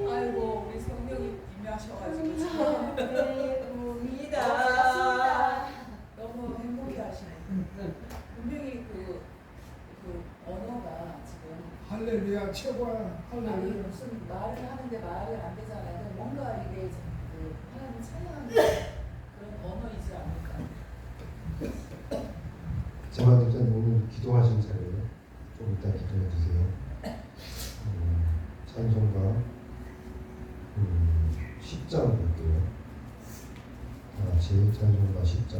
아이고 우리 성령이 임하셔가지고 참 배움이다. 너무 행복해하시네. 분명히 그 언어가 지금 할렐루야 최고야. 아니 할렐루야. 무슨 말을 하는데 말을 안 되잖아요. 뭔가 이게 그 하나님 찬양하는 그런 언어이지 않을까. 제마도사님 오늘 기도하신 자리에 좀 이따 기도해 주세요. 찬송가 10장 볼게요. 다 같이 찬송가 10장.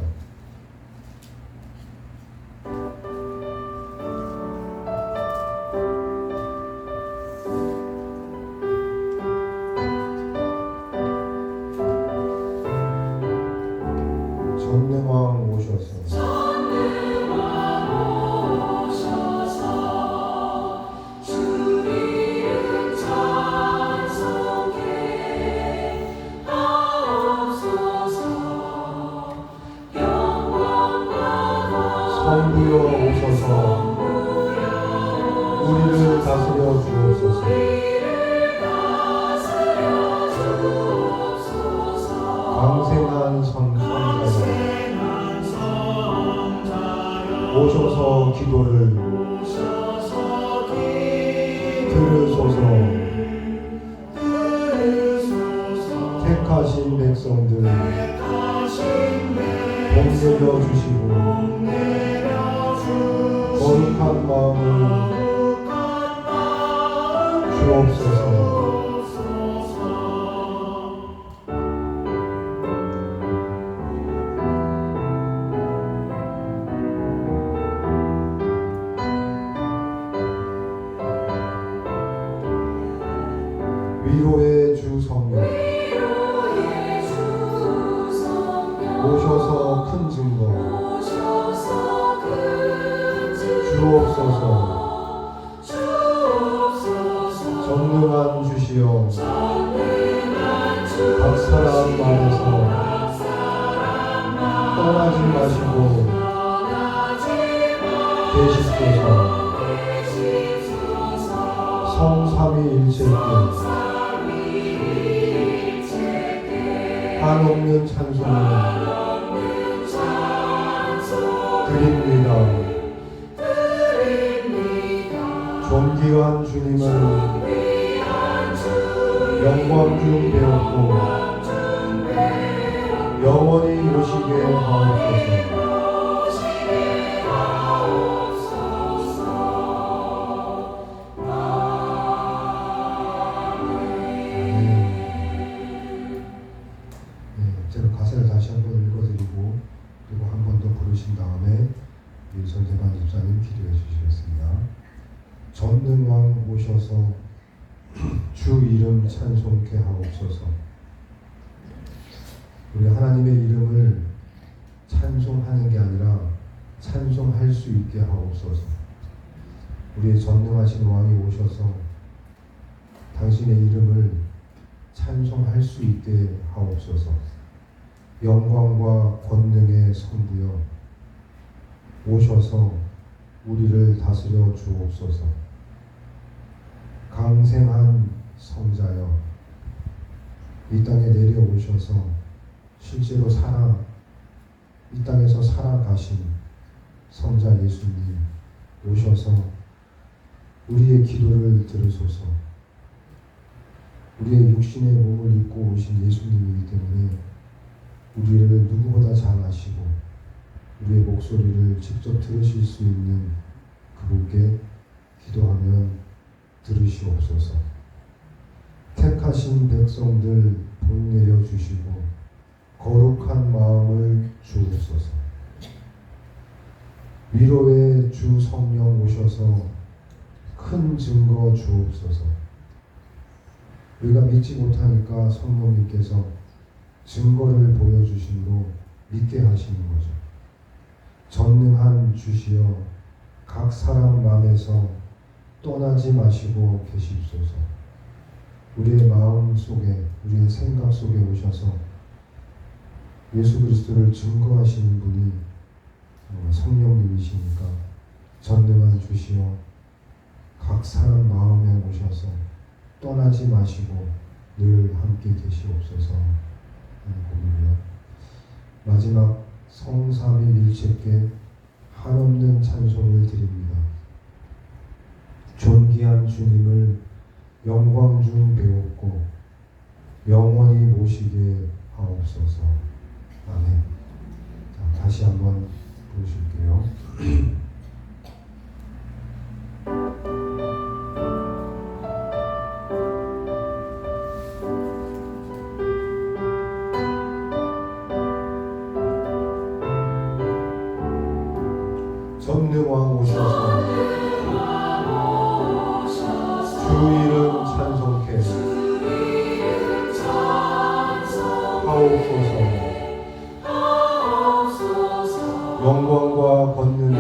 전능왕 오셔서 성부여 오셔서 우리를 다스려 주옵소서. 광생한 성자여 오셔서 기도를 들으소서. 택하신 백성들 복 내려주시고 거룩한 마음을 주옵소서. 위로의 주 성령 오셔서 큰 증거 주옵소서. 전능한 주시여 각 사람 안에서 떠나지 마시고 계시소서. 성삼위일체께 한없는 찬송을 드립니다. 존귀한 주님을 영광 중 배웠고 영원히 모시게 하옵소서. 제가 가사를 다시 한번 읽어드리고 그리고 한 번 더 부르신 다음에 우리 전재반 집사님 기도해 주시겠습니다. 전능왕 오셔서 주 이름 찬송케 하옵소서. 우리 하나님의 이름을 찬송하는 게 아니라 찬송할 수 있게 하옵소서. 우리의 전능하신 왕이 오셔서 당신의 이름을 찬송할 수 있게 하옵소서. 영광과 권능의 성부여 오셔서 우리를 다스려 주옵소서. 강생한 성자여 이 땅에 내려오셔서 실제로 이 땅에서 살아가신 성자 예수님 오셔서 우리의 기도를 들으소서. 우리의 육신의 몸을 입고 오신 예수님이기 때문에 우리를 누구보다 잘 아시고 우리의 목소리를 직접 들으실 수 있는 그분께 기도하면 들으시옵소서. 택하신 백성들 복 내려 주시고 거룩한 마음을 주옵소서. 위로의 주 성령 오셔서 큰 증거 주옵소서. 우리가 믿지 못하니까 성령님께서 증거를 보여주심으로 믿게 하시는 거죠. 전능한 주시여 각 사람 마음에서 떠나지 마시고 계십소서. 우리의 마음 속에 우리의 생각 속에 오셔서 예수 그리스도를 증거하시는 분이 성령님이시니까 전능한 주시여 각 사람 마음에 오셔서 떠나지 마시고 늘 함께 계시옵소서 하는 곡이고요. 마지막 성삼위일체께 한없는 찬송을 드립니다. 존귀한 주님을 영광 중 배웠고 영원히 모시게 하옵소서. 아멘. 자, 다시 한번 부르실게요. 전능왕 오셔서 주 이름 찬송케 하옵소서. 영광과 권능의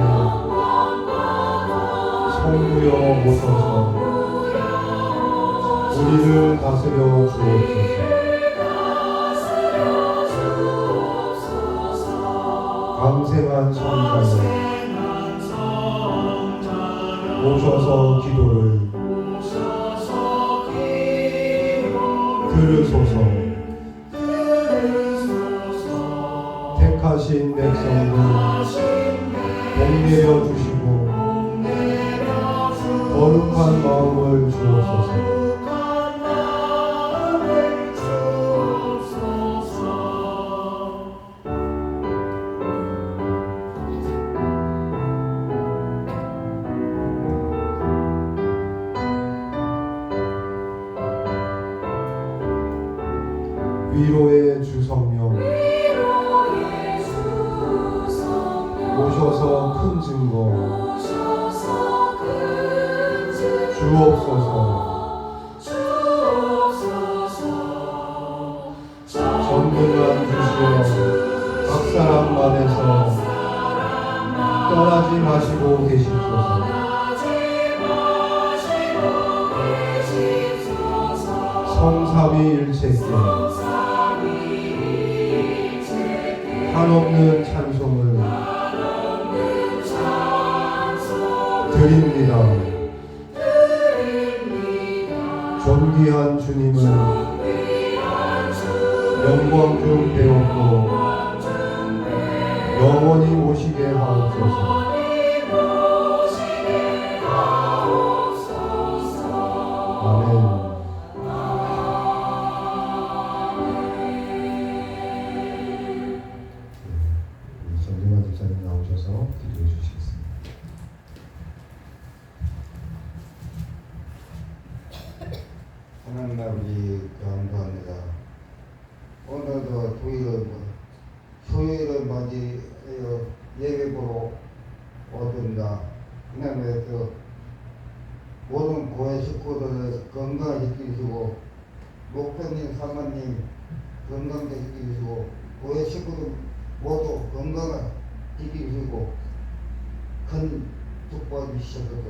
성부여 오셔서 우리를 다스려 주옵소서. 강생한 성자여 오셔서 기도를 들으소서. 택하신 백성들 복 내려 주시고 거룩한 마음을 주옵소서. 위로의 주 성령 오셔서 큰 증거 주옵소서. 전능한 주시여 각 사랑만에서 떠나지 마시고 계십소서. 성삼위일체께 한없는 찬송을 드립니다. 존귀한 주님은 영광 중 배웠고 영원히 오시게 하옵소서. 아멘. 전대만 집사님 나오셔서 기도해 주시겠습니다. 하나님 아버지 감사합니다. 오늘도 수요일을 맞이하여 예배보러 오습니다. 하나님께서 모든 교회 식구들을 건강시키시고 목사님, 사모님 건강시키시고 교회 식구들 모두 건강시키시고 큰 축복 주시옵소서.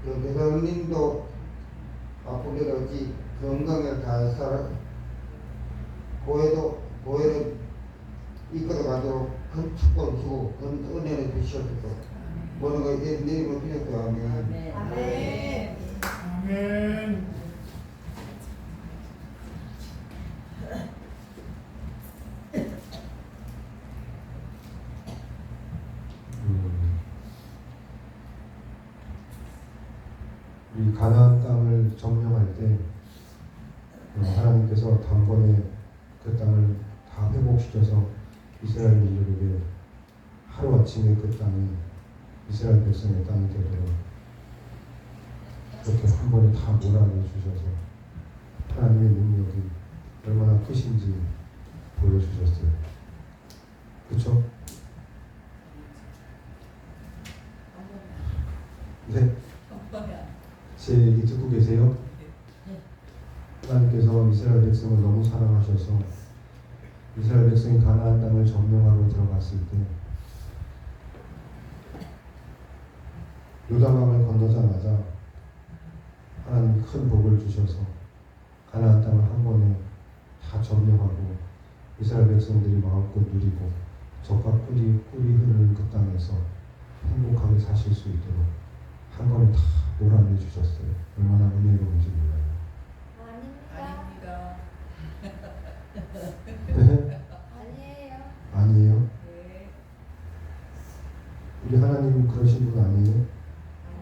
그 대장님도 앞으로 없이 건강을 잘 살아 교회를 이끌어가도록 큰 축복을 주고 큰 은혜를 주시옵소서. 모든 것을 예수님 이름으로 기도하옵소서. 아멘. 아멘. 아멘. 이 가나안 땅을 점령할 때 하나님께서 단번에 그 땅을 다 회복시켜서 이스라엘 민족에게 하루아침에 그 땅이 이스라엘 백성의 땅이 되도록 그렇게 한 번에 다 몰아내 주셔서 하나님의 능력이 얼마나 크신지 보여주셨어요. 그렇죠? 네. 제 얘기 듣고 계세요? 하나님께서 이스라엘 백성을 너무 사랑하셔서 이스라엘 백성이 가나안 땅을 점령하러 들어갔을 때 요단강을 건너자마자 하나님 큰 복을 주셔서 가나안 땅을 한 번에 다 점령하고 이스라엘 백성들이 마음껏 누리고 젖과 꿀이 흐르는 그 땅에서 행복하게 사실 수 있도록 한 번에 다 몰아내 주셨어요. 얼마나 은혜로운지 몰라요. 아닙니다. 네? 아니에요. 아니에요? 네. 우리 하나님은 그러신 분 아니에요?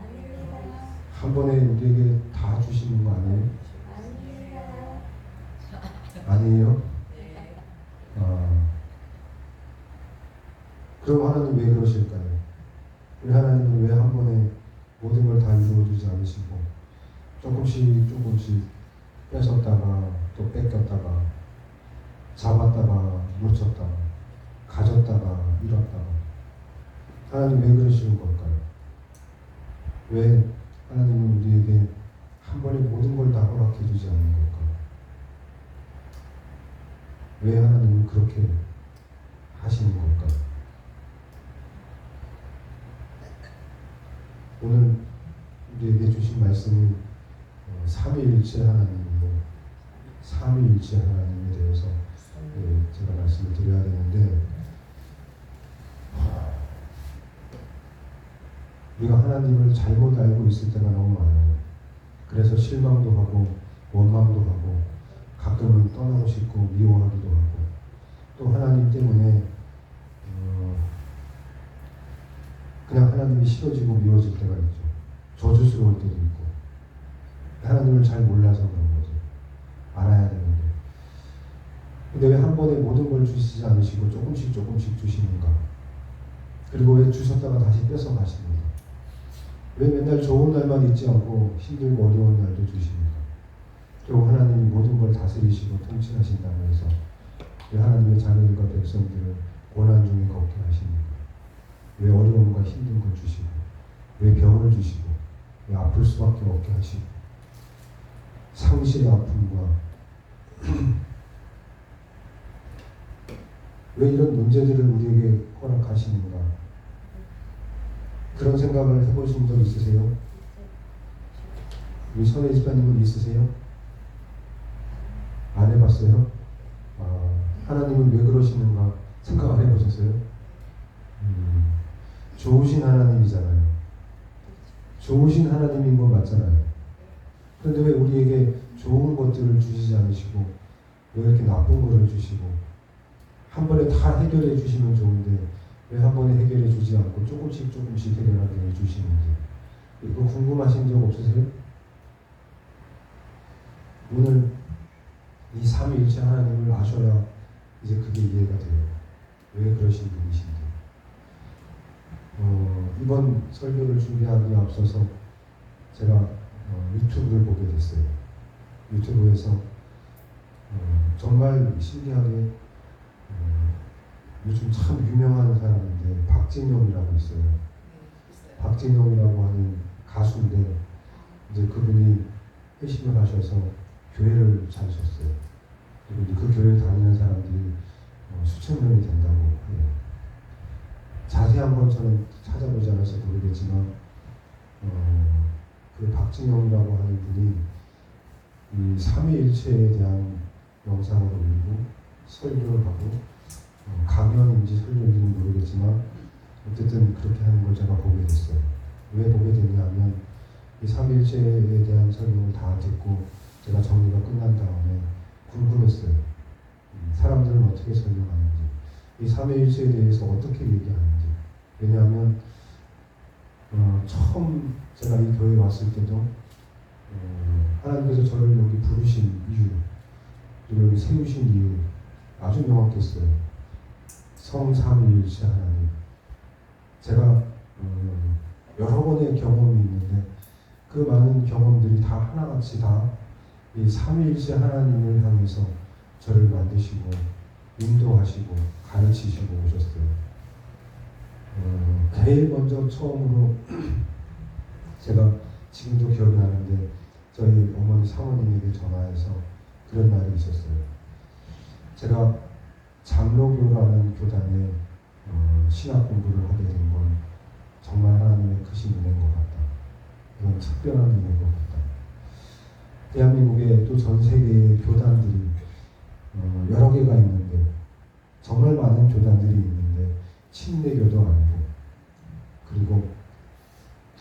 아닙니다. 한 번에 우리에게 다 주시는 거 아니에요? 아닙니다. 아니에요? 네. 그럼 하나님 왜 그러실까요? 우리 하나님은 왜 한 번에 모든 걸 다 이루어주지 않으시고 조금씩 뺏었다가 또 뺏겼다가 잡았다가 놓쳤다가 가졌다가 잃었다가 하나님 왜 그러시는 걸까요? 왜 하나님은 우리에게 한 번에 모든 걸 다 허락해 주지 않는 걸까요? 왜 하나님은 그렇게 하시는 걸까요? 오늘 우리에게 주신 말씀이 삼위일체 하나님이고 삼위일체 하나님에 대해서 제가 말씀을 드려야 되는데 우리가 하나님을 잘못 알고 있을 때가 너무 많아요. 그래서 실망도 하고 원망도 하고 가끔은 떠나고 싶고 미워하기도 하고 또 하나님 때문에 그냥 하나님이 싫어지고 미워질 때가 있죠. 저주스러울 때도 있고 하나님을 잘 몰라서 그런 거죠. 알아야 되는데 근데 왜 한 번에 모든 걸 주시지 않으시고 조금씩 주시는가? 그리고 왜 주셨다가 다시 뺏어 가십니까? 왜 맨날 좋은 날만 있지 않고 힘들고 어려운 날도 주십니까? 그리고 하나님이 모든 걸 다스리시고 통치하신다고 해서 왜 하나님의 자녀들과 백성들을 고난 중에 걷게 하십니까? 왜 어려움과 힘든 걸 주시고 왜 병을 주시고 왜 아플 수밖에 없게 하시고 상실의 아픔과 왜 이런 문제들을 우리에게 허락하시는가? 그런 생각을 해보신 적 있으세요? 우리 선혜 집사님은 있으세요? 안 해봤어요? 하나님은 왜 그러시는가 생각 안 해보셨어요? 좋으신 하나님이잖아요. 좋으신 하나님인 건 맞잖아요. 그런데 왜 우리에게 좋은 것들을 주시지 않으시고 왜 이렇게 나쁜 것을 주시고 한 번에 다 해결해 주시면 좋은데 왜 한 번에 해결해 주지 않고 조금씩 해결하게 해주시는지 이거 궁금하신 적 없으세요? 오늘 이 삼위일체 하나님을 아셔야 이제 그게 이해가 돼요. 왜 그러신 분이신지. 이번 설교를 준비하기에 앞서서 제가 유튜브를 보게 됐어요. 유튜브에서 정말 신기하게 요즘 참 유명한 사람인데 박진영이라고 있어요. 박진영이라고 하는 가수인데 이제 그분이 회심을 하셔서 교회를 차리셨어요. 그리고 그 교회 다니는 사람들이 수천 명이 된다고 해요. 자세한 건 저는 찾아보지 않아서 모르겠지만 그 박진영이라고 하는 분이 이 삼위일체에 대한 영상을 올리고 설교를 하고 강연인지 설교인지는 모르겠지만 어쨌든 그렇게 하는 걸 제가 보게 됐어요. 왜 보게 됐냐면 이 삼위일체에 대한 설명을 다 듣고 제가 정리가 끝난 다음에 궁금했어요. 사람들은 어떻게 설명하는지, 이 삼위일체에 대해서 어떻게 얘기하는지. 왜냐하면 처음 제가 이 교회에 왔을 때도 하나님께서 저를 여기 부르신 이유, 그리고 여기 세우신 이유 아주 명확했어요. 성삼위일체 하나님. 제가 여러 번의 경험이 있는데 그 많은 경험들이 다 하나같이 다 이 삼위일체 하나님을 향해서 저를 만드시고 인도하시고 가르치시고 오셨어요. 제일 먼저 처음으로 제가 지금도 기억이 나는데 저희 어머니 사모님에게 전화해서 그런 날이 있었어요. 제가 장로교라는 교단에 신학 공부를 하게 된 건 정말 하나님의 크신 은혜인 것 같다. 이건 특별한 은혜인 것 같다. 대한민국에 또 전 세계의 교단들이 여러 개가 있는데 정말 많은 교단들이 있는데 침례교도 아니고 그리고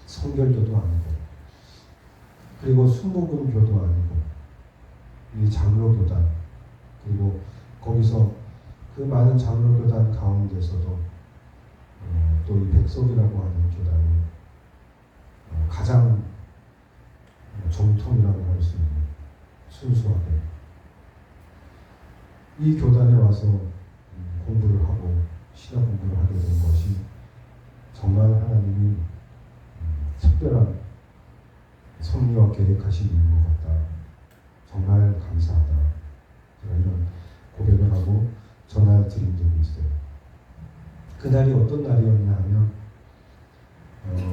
성결교도 아니고 그리고 순복음교도 아니고 이 장로교단 그리고 거기서 그 많은 장로교단 가운데서도 또 이 백석이라고 하는 교단이 가장 정통이라고 할 수 있는 순수하게 이 교단에 와서 공부를 하고 신학 공부를 하게 된 것이 정말 하나님이 특별한 섭리와 계획하신 일인 것 같다. 정말 감사하다. 제가 이런 고백을 하고 전화 드린 적이 있어요. 그날이 어떤 날이었냐 하면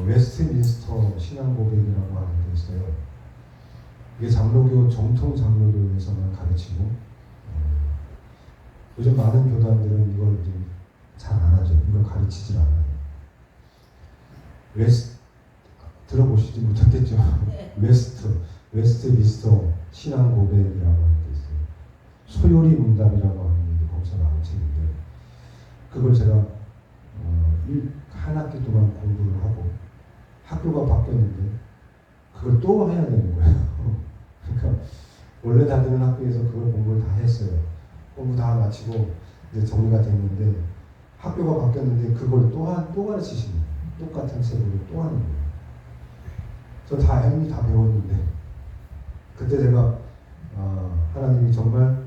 웨스트민스터 신앙고백이라고 하는 게 있어요. 이게 장로교 정통 장로교에서만 가르치고 요즘 많은 교단들은 이걸 이제 잘 안 하죠. 이걸 가르치질 않아요. 들어보시지 못했겠죠. 웨스트민스터 신앙고백이라고 하는 게 있어요. 소요리 문답이라고 하는 게 거기서 나온 책인데 그걸 제가 한 학기 동안 공부를 하고 학교가 바뀌었는데 그걸 또 해야 되는 거예요. 그러니까 원래 다니는 학교에서 그걸 공부를 다 했어요. 공부 다 마치고 이제 정리가 됐는데 학교가 바뀌었는데 그걸 또 가르치시는 거예요. 똑같은 책으로 또 하는 거예요. 저 다 배웠는데 그때 제가 하나님이 정말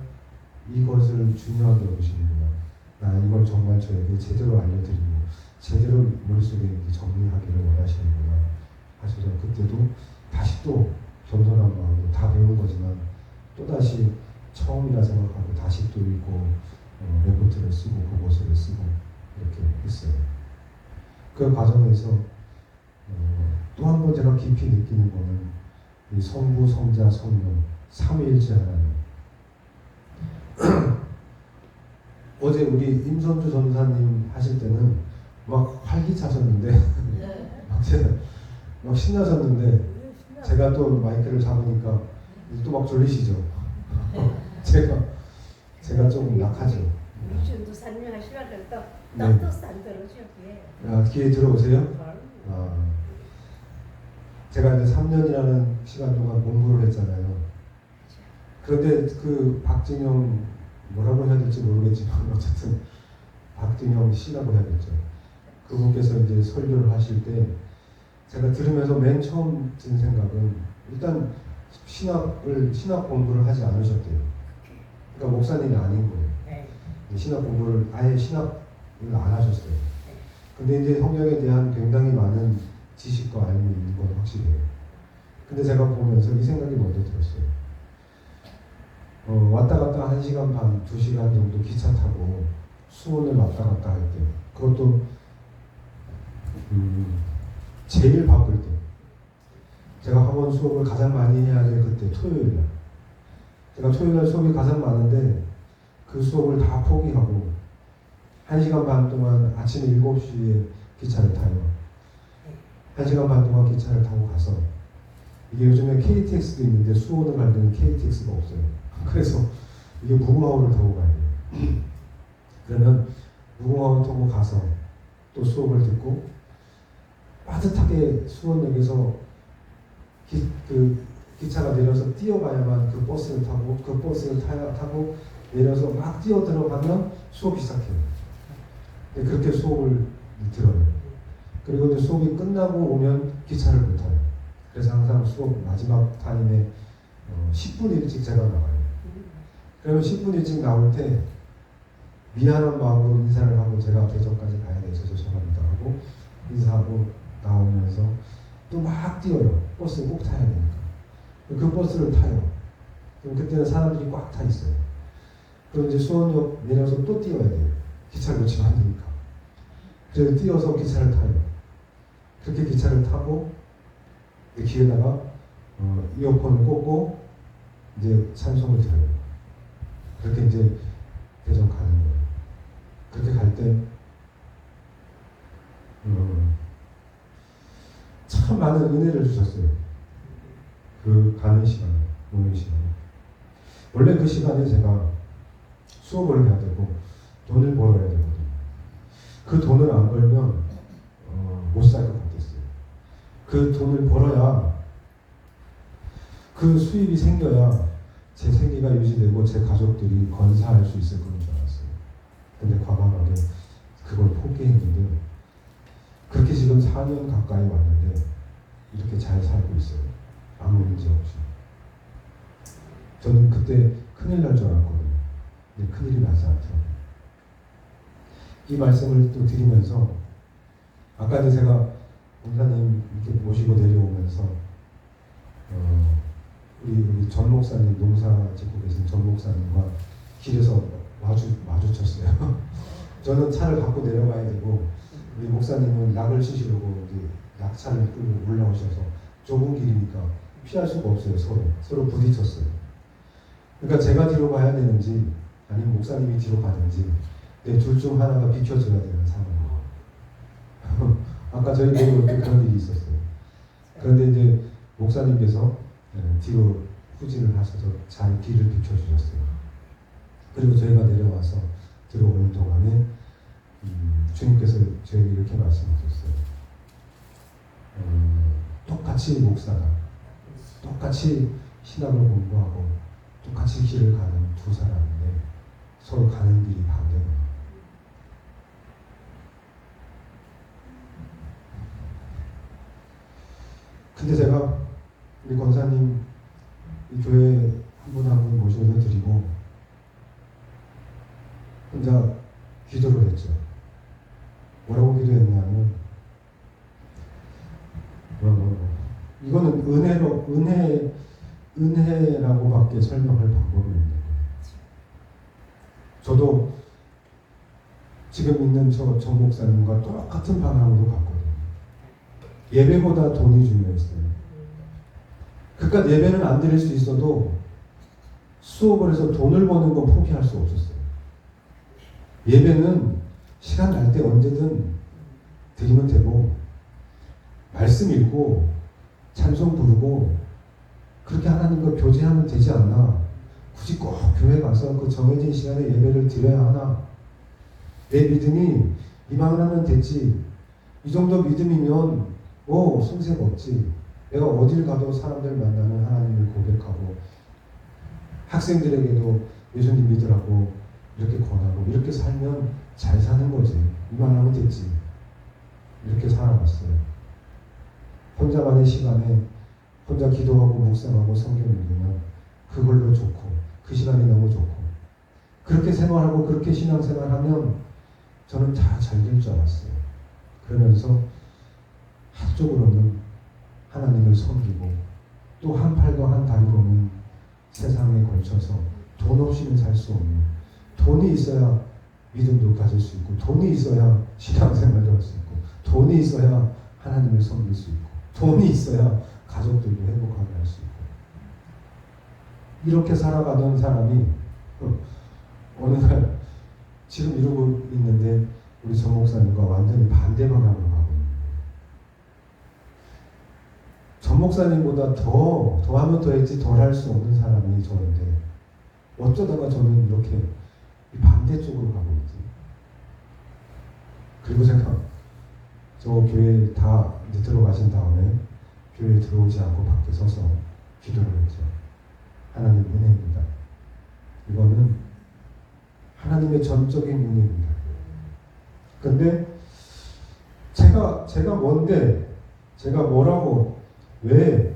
이것을 중요하게 여기시는구나. 이걸 정말 저에게 제대로 알려드리고 제대로 머릿속에 정리하기를 원하시는구나 하셔서 그때도 다시 또 겸손한 마음으로 다 배운 거지만 또다시 처음이라 생각하고 다시 또 읽고 레포트를 쓰고 보고서를 쓰고 이렇게 했어요. 그 과정에서 또 한 번 제가 깊이 느끼는 거는 이 성부, 성자, 성령 삼위일체 하나님 어제 우리 임선주 전사님 하실 때는 막 활기차셨는데 네. 막 신나셨는데 제가 또 마이크를 잡으니까 또 막 졸리시죠. 제가 조금 약하죠. 미션도 산명하시면 또 네. 떡도 싼 들어줘 예. 기회 들어오세요. 제가 이제 3년이라는 시간 동안 공부를 했잖아요. 그런데 그 박진영 뭐라고 해야 될지 모르겠지만 어쨌든 박진영 씨라고 해야겠죠. 그분께서 이제 설교를 하실 때 제가 들으면서 맨 처음 든 생각은 일단 신학 공부를 하지 않으셨대요. 그러니까 목사님이 아닌 거예요. 네. 신학 공부를 아예 신학을 안 하셨어요. 근데 이제 성경에 대한 굉장히 많은 지식과 알미 있는 건 확실해요. 근데 제가 보면서 이 생각이 먼저 들었어요. 왔다 갔다 1시간 반, 2시간 정도 기차 타고 수원을 왔다 갔다 할 때, 그것도 제일 바쁠 때, 제가 학원 수업을 가장 많이 해야 될 그때 토요일 날, 제가 토요일 날 수업이 가장 많은데 그 수업을 다 포기하고 1시간 반 동안 아침 7시에 기차를 타요. 1시간 반 동안 기차를 타고 가서, 이게 요즘에 KTX도 있는데 수원을 갈 때는 KTX가 없어요. 그래서 이게 무궁화호를 타고 가야 돼요. 그러면 무궁화호 타고 가서 또 수업을 듣고 빠듯하게 수원역에서 기차가 내려서 뛰어가야만 그 버스를 타고 그 버스를 타고 내려서 막 뛰어 들어가면 수업이 시작해요. 그렇게 수업을 들어요. 그리고 이제 수업이 끝나고 오면 기차를 못 타요. 그래서 항상 수업 마지막 타임에 10분 일찍 제가 나와요. 그러면 10분 일찍 나올 때 미안한 마음으로 인사를 하고 제가 대전까지 가야 돼서 죄송합니다 하고 인사하고 나오면서 또 막 뛰어요. 버스 꼭 타야 되니까. 그 버스를 타요. 그럼 그때는 사람들이 꽉 타 있어요. 그럼 이제 수원역 내려서 또 뛰어야 돼요. 기차를 놓치면 안 되니까. 그래서 뛰어서 기차를 타요. 그렇게 기차를 타고 귀에다가 이어폰을 꽂고 이제 찬송을 들어요. 그렇게 이제 대전 가는 거예요. 그렇게 갈 때 참 많은 은혜를 주셨어요. 그 가는 시간에, 오는 시간에. 원래 그 시간에 제가 수업을 해야 되고 돈을 벌어야 되거든요. 그 돈을 안 벌면 못 살 것 같았어요. 그 돈을 벌어야, 그 수입이 생겨야 제 생계가 유지되고 제 가족들이 건사할 수 있을 거인 줄 알았어요. 근데 과감하게 그걸 포기했는데 그렇게 지금 4년 가까이 왔는데 이렇게 잘 살고 있어요. 아무 문제 없이. 저는 그때 큰일 날 줄 알았거든요. 근데 큰일이 나지 않더라고요. 이 말씀을 또 드리면서 아까 제가 원사님 이렇게 모시고 내려오면서 우리 전 목사님, 농사 짓고 계신 전 목사님과 길에서 마주쳤어요. 저는 차를 갖고 내려가야 되고 우리 목사님은 약을 치시려고 이제 약차를 끌고 올라오셔서 좁은 길이니까 피할 수가 없어요. 서로 부딪혔어요. 그러니까 제가 뒤로 가야 되는지 아니면 목사님이 뒤로 가는지 둘 중 하나가 비켜줘야 되는 상황이에요. 아까 저희 내려올 때 그런 일이 있었어요. 그런데 이제 목사님께서 뒤로 후진을 하셔서 잘 길을 비켜주셨어요. 그리고 저희가 내려와서 들어오는 동안에 주님께서 저에게 이렇게 말씀하셨어요. 똑같이 목사가 똑같이 신학을 공부하고 똑같이 길을 가는 두 사람인데 서로 가는 길이 반대구나. 근데 제가 우리 권사님 이 교회 한 분 한 분 모셔서 드리고 혼자 기도를 했죠. 뭐라고 기도했냐면 이거는 은혜라고밖에 설명할 방법이 없는 거예요. 저도 지금 있는 정 목사님과 똑같은 방향으로 갔거든요. 예배보다 돈이 중요했어요. 그러니까 예배는 안 드릴 수 있어도 수업을 해서 돈을 버는 건 포기할 수 없었어요. 예배는 시간 날 때 언제든 드리면 되고, 말씀 읽고 찬송 부르고 그렇게 하나님과 교제하면 되지 않나? 굳이 꼭 교회 가서 그 정해진 시간에 예배를 드려야 하나? 내 믿음이 이만은 하면 됐지. 이 정도 믿음이면 손색 없지. 내가 어딜 가도 사람들 만나는 하나님을 고백하고 학생들에게도 예수님 믿으라고 이렇게 권하고 이렇게 살면 잘 사는 거지. 이만 하면 됐지. 이렇게 살아왔어요. 혼자만의 시간에 혼자 기도하고 묵상하고 성경 읽으면 그걸로 좋고 그 시간이 너무 좋고 그렇게 생활하고 그렇게 신앙생활하면 저는 다 잘 될 줄 알았어요. 그러면서 한쪽으로는 하나님을 섬기고 또 한 팔과 한 다리로는 세상에 걸쳐서 돈 없이는 살 수 없는, 돈이 있어야 믿음도 가질 수 있고 돈이 있어야 신앙생활도 할 수 있고 돈이 있어야 하나님을 섬길 수 있고 돈이 있어야 가족들도 행복하게 할 수 있고 이렇게 살아가던 사람이 어느 날 지금 이러고 있는데 우리 전 목사님과 완전히 반대 방향으로 가고 있는 거예요. 전 목사님보다 더하면 더했지 덜 할 수 없는 사람이 저인데 어쩌다가 저는 이렇게 반대쪽으로 가고 있지. 그리고 제가 저 교회 다 이제 들어가신 다음에 교회에 들어오지 않고 밖에 서서 기도를 했죠. 하나님 은혜입니다. 이거는 하나님의 전적인 은혜입니다. 근데 제가 뭔데, 제가 뭐라고, 왜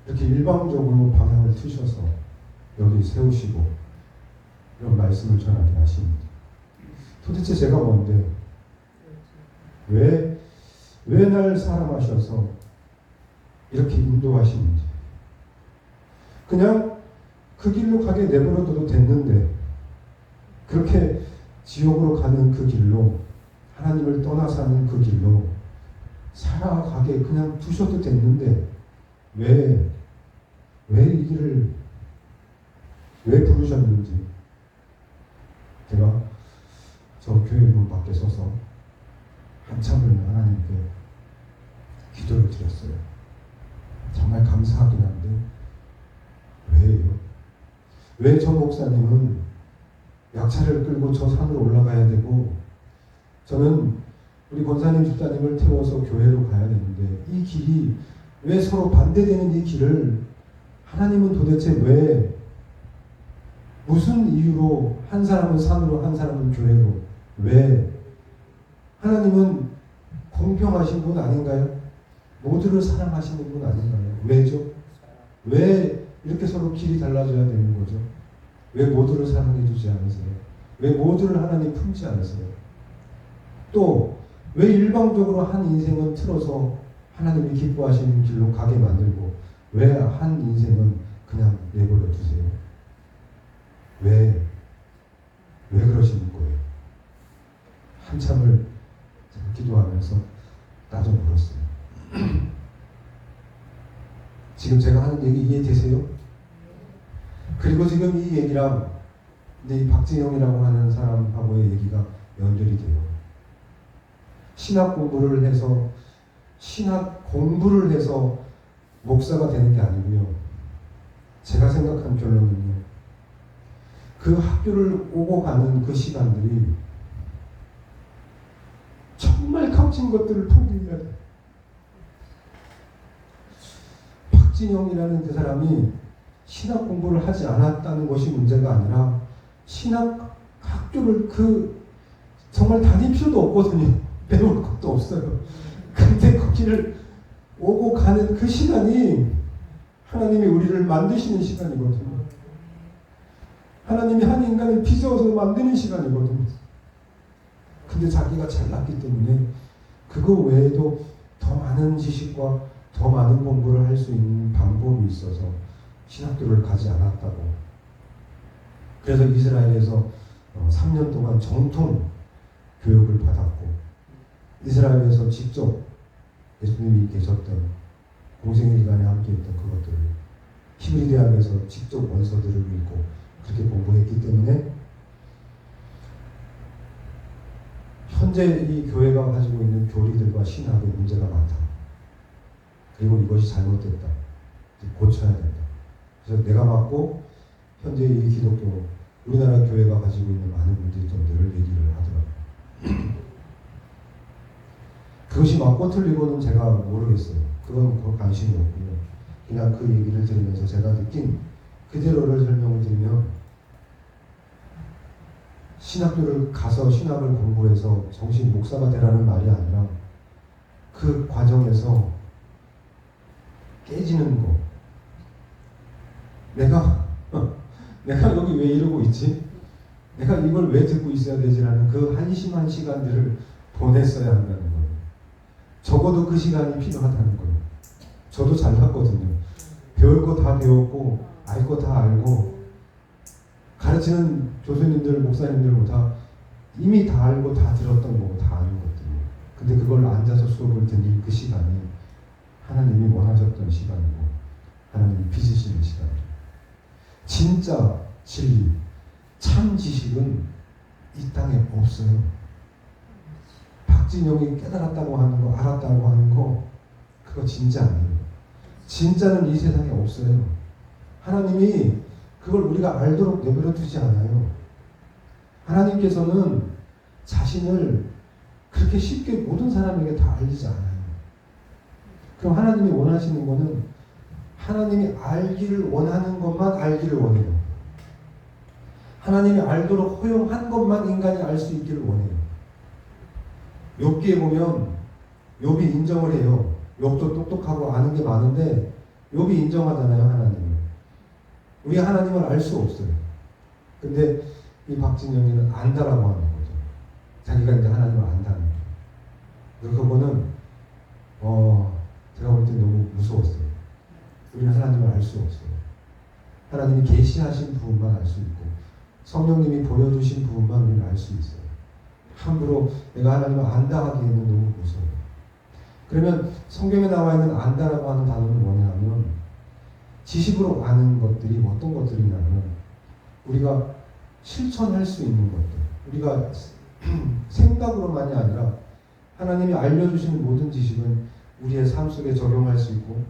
이렇게 일방적으로 방향을 트셔서 여기 세우시고 이런 말씀을 전하게 하십니다. 도대체 제가 뭔데, 왜 날 사랑하셔서 이렇게 인도하시는지. 그냥 그 길로 가게 내버려둬도 됐는데 그렇게 지옥으로 가는 그 길로, 하나님을 떠나 사는 그 길로 살아가게 그냥 두셔도 됐는데 왜 이 길을 왜 부르셨는지 제가 저 교회 문 밖에 서서 한참을 하나님께 기도를 드렸어요. 정말 감사하긴 한데 왜요? 왜 저 목사님은 약차를 끌고 저 산으로 올라가야 되고 저는 우리 권사님 집사님을 태워서 교회로 가야 되는데 이 길이 왜 서로 반대되는 이 길을 하나님은 도대체 왜 무슨 이유로 한 사람은 산으로 한 사람은 교회로 왜 하나님은 공평하신 분 아닌가요? 모두를 사랑하시는 분 아닌가요? 왜죠? 왜 이렇게 서로 길이 달라져야 되는 거죠? 왜 모두를 사랑해 주지 않으세요? 왜 모두를 하나님 품지 않으세요? 또 왜 일방적으로 한 인생은 틀어서 하나님이 기뻐하시는 길로 가게 만들고 왜 한 인생은 그냥 내버려 두세요? 왜 그러시는 거예요? 한참을 기도하면서 나도 물었어요. 지금 제가 하는 얘기 이해되세요? 그리고 지금 이 얘기랑 이 박진영이라고 하는 사람하고의 얘기가 연결이 돼요. 신학 공부를 해서 목사가 되는 게 아니고요. 제가 생각한 결론은요. 그 학교를 오고 가는 그 시간들이 정말 값진 것들을 포기해야 돼. 박진영이라는 그 사람이 신학 공부를 하지 않았다는 것이 문제가 아니라 신학 학교를 정말 다닐 필요도 없거든요. 배울 것도 없어요. 근데 그 길을 오고 가는 그 시간이 하나님이 우리를 만드시는 시간이거든요. 하나님이 한 인간을 빚어서 만드는 시간이거든요. 근데 자기가 잘났기 때문에 그거 외에도 더 많은 지식과 더 많은 공부를 할 수 있는 방법이 있어서 신학교를 가지 않았다고. 그래서 이스라엘에서 3년 동안 정통 교육을 받았고 이스라엘에서 직접 예수님이 계셨던 공생의 기간에 함께했던 그것들을 히브리 대학에서 직접 원서들을 읽고 그렇게 공부했기 때문에 현재 이 교회가 가지고 있는 교리들과 신학의 문제가 많다. 그리고 이것이 잘못됐다. 고쳐야 된다. 그래서 내가 맡고 현재 이 기독교 우리나라 교회가 가지고 있는 많은 문제점들을 얘기를 하더라고요. 그것이 맞고 틀리고는 제가 모르겠어요. 그건 관심이 없고요. 그냥 그 얘기를 들으면서 제가 느낀 그대로를 설명을 드리면 신학교를 가서 신학을 공부해서 정신 목사가 되라는 말이 아니라 그 과정에서 깨지는 거. 내가 여기 왜 이러고 있지? 내가 이걸 왜 듣고 있어야 되지라는 그 한심한 시간들을 보냈어야 한다는 거예요. 적어도 그 시간이 필요하다는 거예요. 저도 잘 봤거든요. 배울 거 다 배웠고 알 거 다 알고 가르치는 교수님들, 목사님들 다 이미 다 알고 다 들었던 거고 다 아는 것들이에요. 근데 그걸 앉아서 수업을 듣는 그 시간이 하나님이 원하셨던 시간이고 하나님이 빚으시는 시간이에요. 진짜 진리, 참 지식은 이 땅에 없어요. 박진영이 깨달았다고 하는 거, 알았다고 하는 거 그거 진짜 아니에요. 진짜는 이 세상에 없어요. 하나님이 그걸 우리가 알도록 내버려 두지 않아요. 하나님께서는 자신을 그렇게 쉽게 모든 사람에게 다 알리지 않아요. 그럼 하나님이 원하시는 거는 하나님이 알기를 원하는 것만 알기를 원해요. 하나님이 알도록 허용한 것만 인간이 알 수 있기를 원해요. 욥기에 보면 욥이 인정을 해요. 욥도 똑똑하고 아는 게 많은데 욥이 인정하잖아요, 하나님을. 우리 하나님을 알 수 없어요. 근데 이 박진영이는 안다라고 하는 거죠. 자기가 이제 하나님을 안다는 거죠. 그래서 그거는 제가 볼 때 너무 무서웠어요. 우리는 하나님을 알 수 없어요. 하나님이 계시하신 부분만 알 수 있고 성령님이 보여주신 부분만 우리는 알 수 있어요. 함부로 내가 하나님을 안다 하기에는 너무 무서워요. 그러면 성경에 나와 있는 안다라고 하는 단어는 뭐냐면 지식으로 아는 것들이 어떤 것들이냐면 우리가 실천할 수 있는 것들, 우리가 생각으로만이 아니라 하나님이 알려주시는 모든 지식은 우리의 삶 속에 적용할 수 있고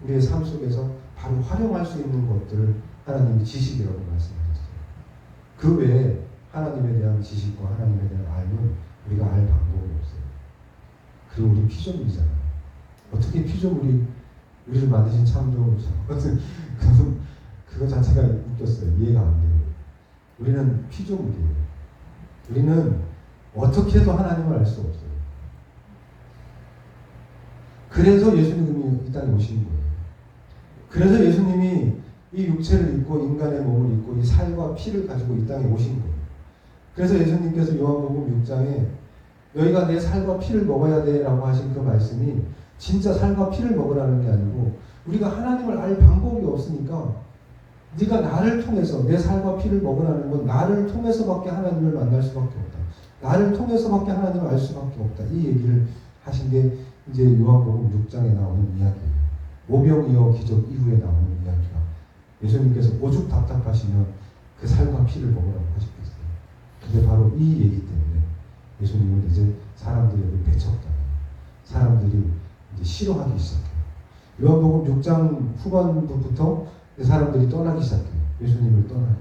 우리의 삶 속에서 바로 활용할 수 있는 것들을 하나님이 지식이라고 말씀하셨어요. 그 외에 하나님에 대한 지식과 하나님에 대한 알면 우리가 알 방법이 없어요. 그리고 우리 피조물이잖아요. 어떻게 피조물이 우리를 만드신 창조물을 그거 자체가 웃겼어요. 이해가 안 돼요. 우리는 피조물이에요. 우리는 어떻게 해도 하나님을 알 수 없어요. 그래서 예수님이 이 땅에 오신 거예요. 그래서 예수님이 이 육체를 입고 인간의 몸을 입고 이 살과 피를 가지고 이 땅에 오신 거예요. 그래서 예수님께서 요한복음 6장에 너희가 내 살과 피를 먹어야 돼 라고 하신 그 말씀이 진짜 살과 피를 먹으라는 게 아니고 우리가 하나님을 알 방법이 없으니까 네가 나를 통해서 내 살과 피를 먹으라는 건 나를 통해서밖에 하나님을 만날 수밖에 없다. 나를 통해서밖에 하나님을 알 수밖에 없다. 이 얘기를 하신 게 이제 요한복음 6장에 나오는 이야기예요. 오병이어 기적 이후에 나오는 이야기가 예수님께서 오죽 답답하시면 그 살과 피를 먹으라고 하셨겠어요. 근데 바로 이 얘기 때문에 예수님은 이제 사람들에게 배척당해요. 사람들이 이제 싫어하기 시작해요. 요한복음 6장 후반부부터 사람들이 떠나기 시작해요. 예수님을 떠나요.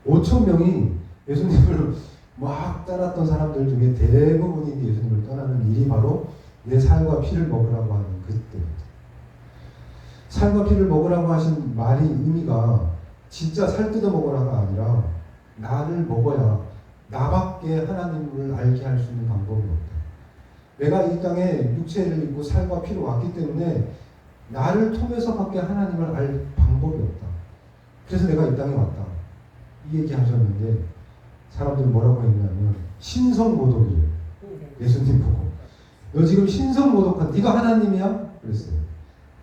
5,000명이 예수님을 막 따랐던 사람들 중에 대부분이 예수님을 떠나는 일이 바로 내 살과 피를 먹으라고 하는 그때입니다. 살과 피를 먹으라고 하신 말이 의미가 진짜 살 뜯어 먹으라가 아니라 나를 먹어야 나밖에 하나님을 알게 할 수 있는 방법이 없다. 내가 이 땅에 육체를 입고 살과 피로 왔기 때문에 나를 통해서밖에 하나님을 알 방법이 없다. 그래서 내가 이 땅에 왔다. 이 얘기 하셨는데 사람들이 뭐라고 했냐면 신성모독이에요. 예수님 보고 너 지금 신성모독한 네가 하나님이야? 그랬어요.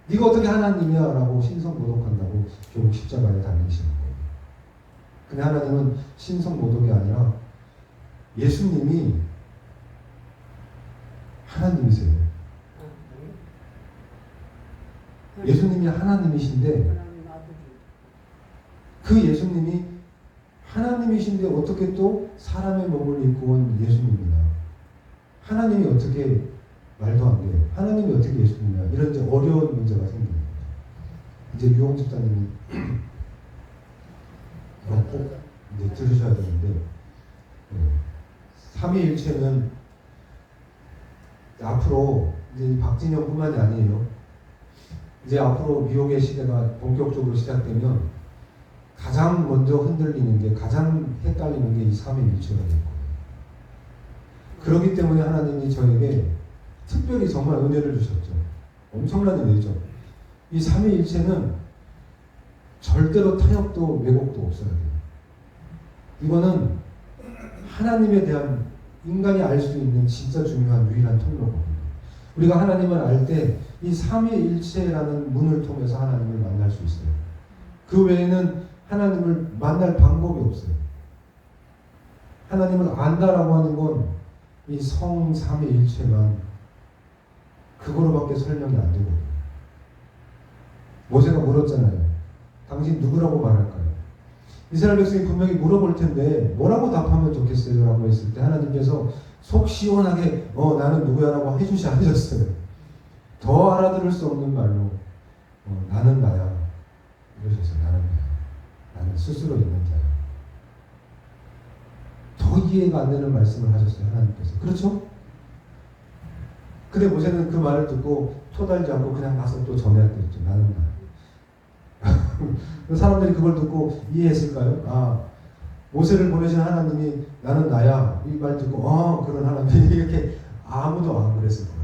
네가 어떻게 하나님이야? 라고 신성모독한다고 결국 십자가에 달리시는 거예요. 근데 하나님은 신성모독이 아니라 예수님이 하나님이세요. 예수님이 하나님이신데 그 예수님이 하나님이신데 어떻게 또 사람의 몸을 입고 온 예수님이냐. 하나님이 어떻게 말도 안 돼. 하나님이 어떻게 예수님이냐. 이런 이제 어려운 문제가 생깁니다. 이제 유홍 집사님이 꼭 이제 들으셔야 되는데, 삼위일체는 앞으로 이제 박진영뿐만이 아니에요. 이제 앞으로 미혹의 시대가 본격적으로 시작되면 가장 먼저 흔들리는 게, 가장 헷갈리는 게 이 삼위일체가 될 거예요. 그렇기 때문에 하나님이 저에게 특별히 정말 은혜를 주셨죠. 엄청난 은혜죠. 이 삼위일체는 절대로 타협도 왜곡도 없어야 돼요. 이거는 하나님에 대한 인간이 알 수 있는 진짜 중요한 유일한 통로거든요. 우리가 하나님을 알 때 이 삼위일체라는 문을 통해서 하나님을 만날 수 있어요. 그 외에는 하나님을 만날 방법이 없어요. 하나님을 안다라고 하는 건 이 성삼위일체만 그거로밖에 설명이 안 되거든요. 모세가 물었잖아요. 당신 누구라고 말할까요? 이스라엘 백성이 분명히 물어볼 텐데 뭐라고 답하면 좋겠어요? 라고 했을 때 하나님께서 속 시원하게 나는 누구야? 라고 해주셨어요. 더 알아들을 수 없는 말로 나는 나야. 이러셨어요. 나는 나야. 나는 스스로 있는 자야. 더 이해가 안 되는 말씀을 하셨어요. 하나님께서. 그렇죠? 근데 모세는 그 말을 듣고 토달지 않고 그냥 가서 또 전해했겠죠. 나는 나야. 사람들이 그걸 듣고 이해했을까요? 아, 모세를 보내신 하나님이 나는 나야. 이 말 듣고 그런 하나님이 이렇게 아무도 안 그랬을 거예요.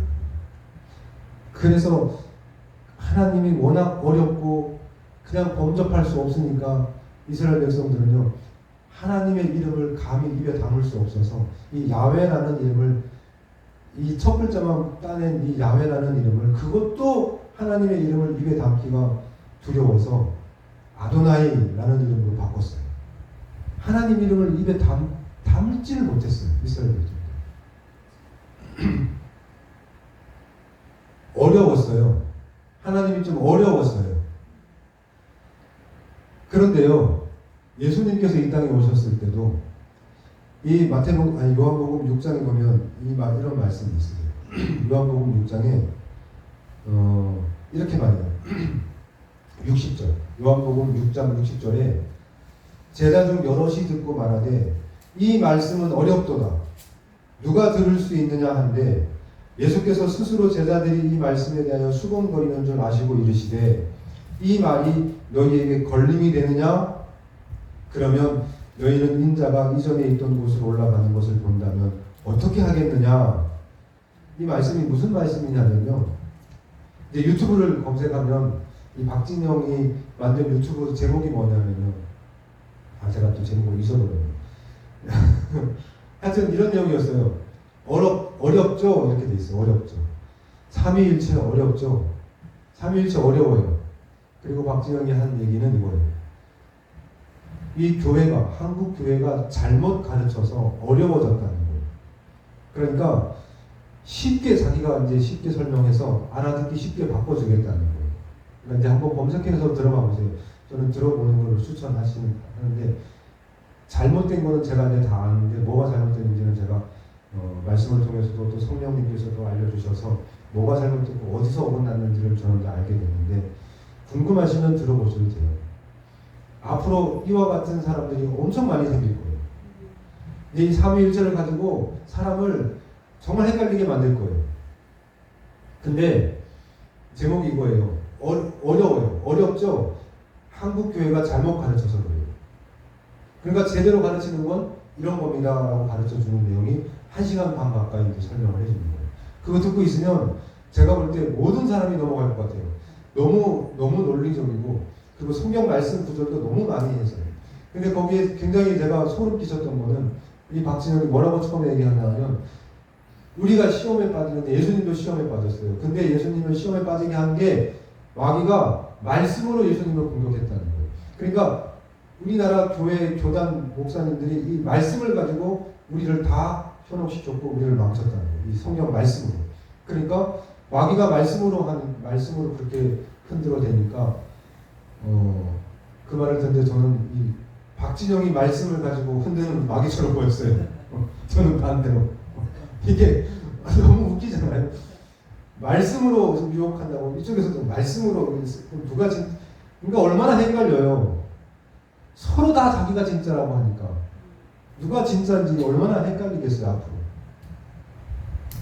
그래서 하나님이 워낙 어렵고 그냥 범접할 수 없으니까 이스라엘 백성들은요, 하나님의 이름을 감히 입에 담을 수 없어서 이 야훼라는 이름을, 이 첫 글자만 따낸 이 야훼라는 이름을, 그것도 하나님의 이름을 입에 담기가 두려워서 아도나이라는 이름으로 바꿨어요. 하나님 이름을 입에 담지를 못했어요. 이스라엘 백성들. 어려웠어요. 하나님이 좀 어려웠어요. 그런데요, 예수님께서 이 땅에 오셨을 때도 이 요한복음 6장에 보면 이런 말씀이 있어요. 요한복음 6장에 이렇게 말해요. 60절. 요한복음 6장 60절에 제자 중 여럿이 듣고 말하되 이 말씀은 어렵도다. 누가 들을 수 있느냐 한데 예수께서 스스로 제자들이 이 말씀에 대하여 수곤거리는 줄 아시고 이르시되 이 말이 너희에게 걸림이 되느냐? 그러면 너희는 인자가 이전에 있던 곳으로 올라가는 것을 본다면 어떻게 하겠느냐? 이 말씀이 무슨 말씀이냐면요. 이제 유튜브를 검색하면 이 박진영이 만든 유튜브 제목이 뭐냐면요. 제가 또 제목을 잊어버렸네요. 하여튼 이런 내용이었어요. 어렵죠? 이렇게 돼 있어요. 어렵죠. 삼위일체 어렵죠? 삼위일체 어려워요. 그리고 박진영이 한 얘기는 이거예요. 이 교회가, 한국 교회가 잘못 가르쳐서 어려워졌다는 거예요. 그러니까 자기가 이제 쉽게 설명해서 알아듣기 쉽게 바꿔주겠다는 거예요. 그러니까 이제 한번 검색해서 들어봐 보세요. 저는 들어보는 걸 하는데 잘못된 거는 제가 이제 다 아는데 뭐가 잘못됐는지는 제가 말씀을 통해서도 또 성령님께서도 알려주셔서 뭐가 잘못됐고 어디서 어긋났는지를 저는 이제 알게 됐는데 궁금하시면 들어보셔도 돼요. 앞으로 이와 같은 사람들이 엄청 많이 생길 거예요. 이제 이 삼위일체를 가지고 사람을 정말 헷갈리게 만들 거예요. 근데 제목이 이거예요. 어려워요. 어렵죠? 한국 교회가 잘못 가르쳐서 그래요. 그러니까 제대로 가르치는 건 이런 겁니다라고 가르쳐주는 내용이 1시간 반 가까이 이제 설명을 해주는 거예요. 그거 듣고 있으면 제가 볼 때 모든 사람이 넘어갈 것 같아요. 너무 논리적이고 그리고 성경 말씀 구절도 너무 많이 해서. 근데 거기에 굉장히 제가 소름 끼쳤던 거는 이 박진영이 뭐라고 처음에 얘기하냐면 우리가 시험에 빠지는데 예수님도 시험에 빠졌어요. 근데 예수님을 시험에 빠지게 한 게 마귀가 말씀으로 예수님을 공격했다는 거예요. 그러니까 우리나라 교회 교단 목사님들이 이 말씀을 가지고 우리를 다 현혹시켰고 우리를 망쳤다는 거예요. 이 성경 말씀으로. 그러니까 마귀가 말씀으로 그렇게 흔들어대니까 그 말을 듣는데 저는 이 박진영이 말씀을 가지고 흔드는 마귀처럼 보였어요. 저는 반대로 이게 너무 웃기잖아요. 말씀으로 유혹한다고 이쪽에서도 말씀으로 누가 그러니까 얼마나 헷갈려요. 서로 다 자기가 진짜라고 하니까 누가 진짜인지 얼마나 헷갈리겠어요 앞으로.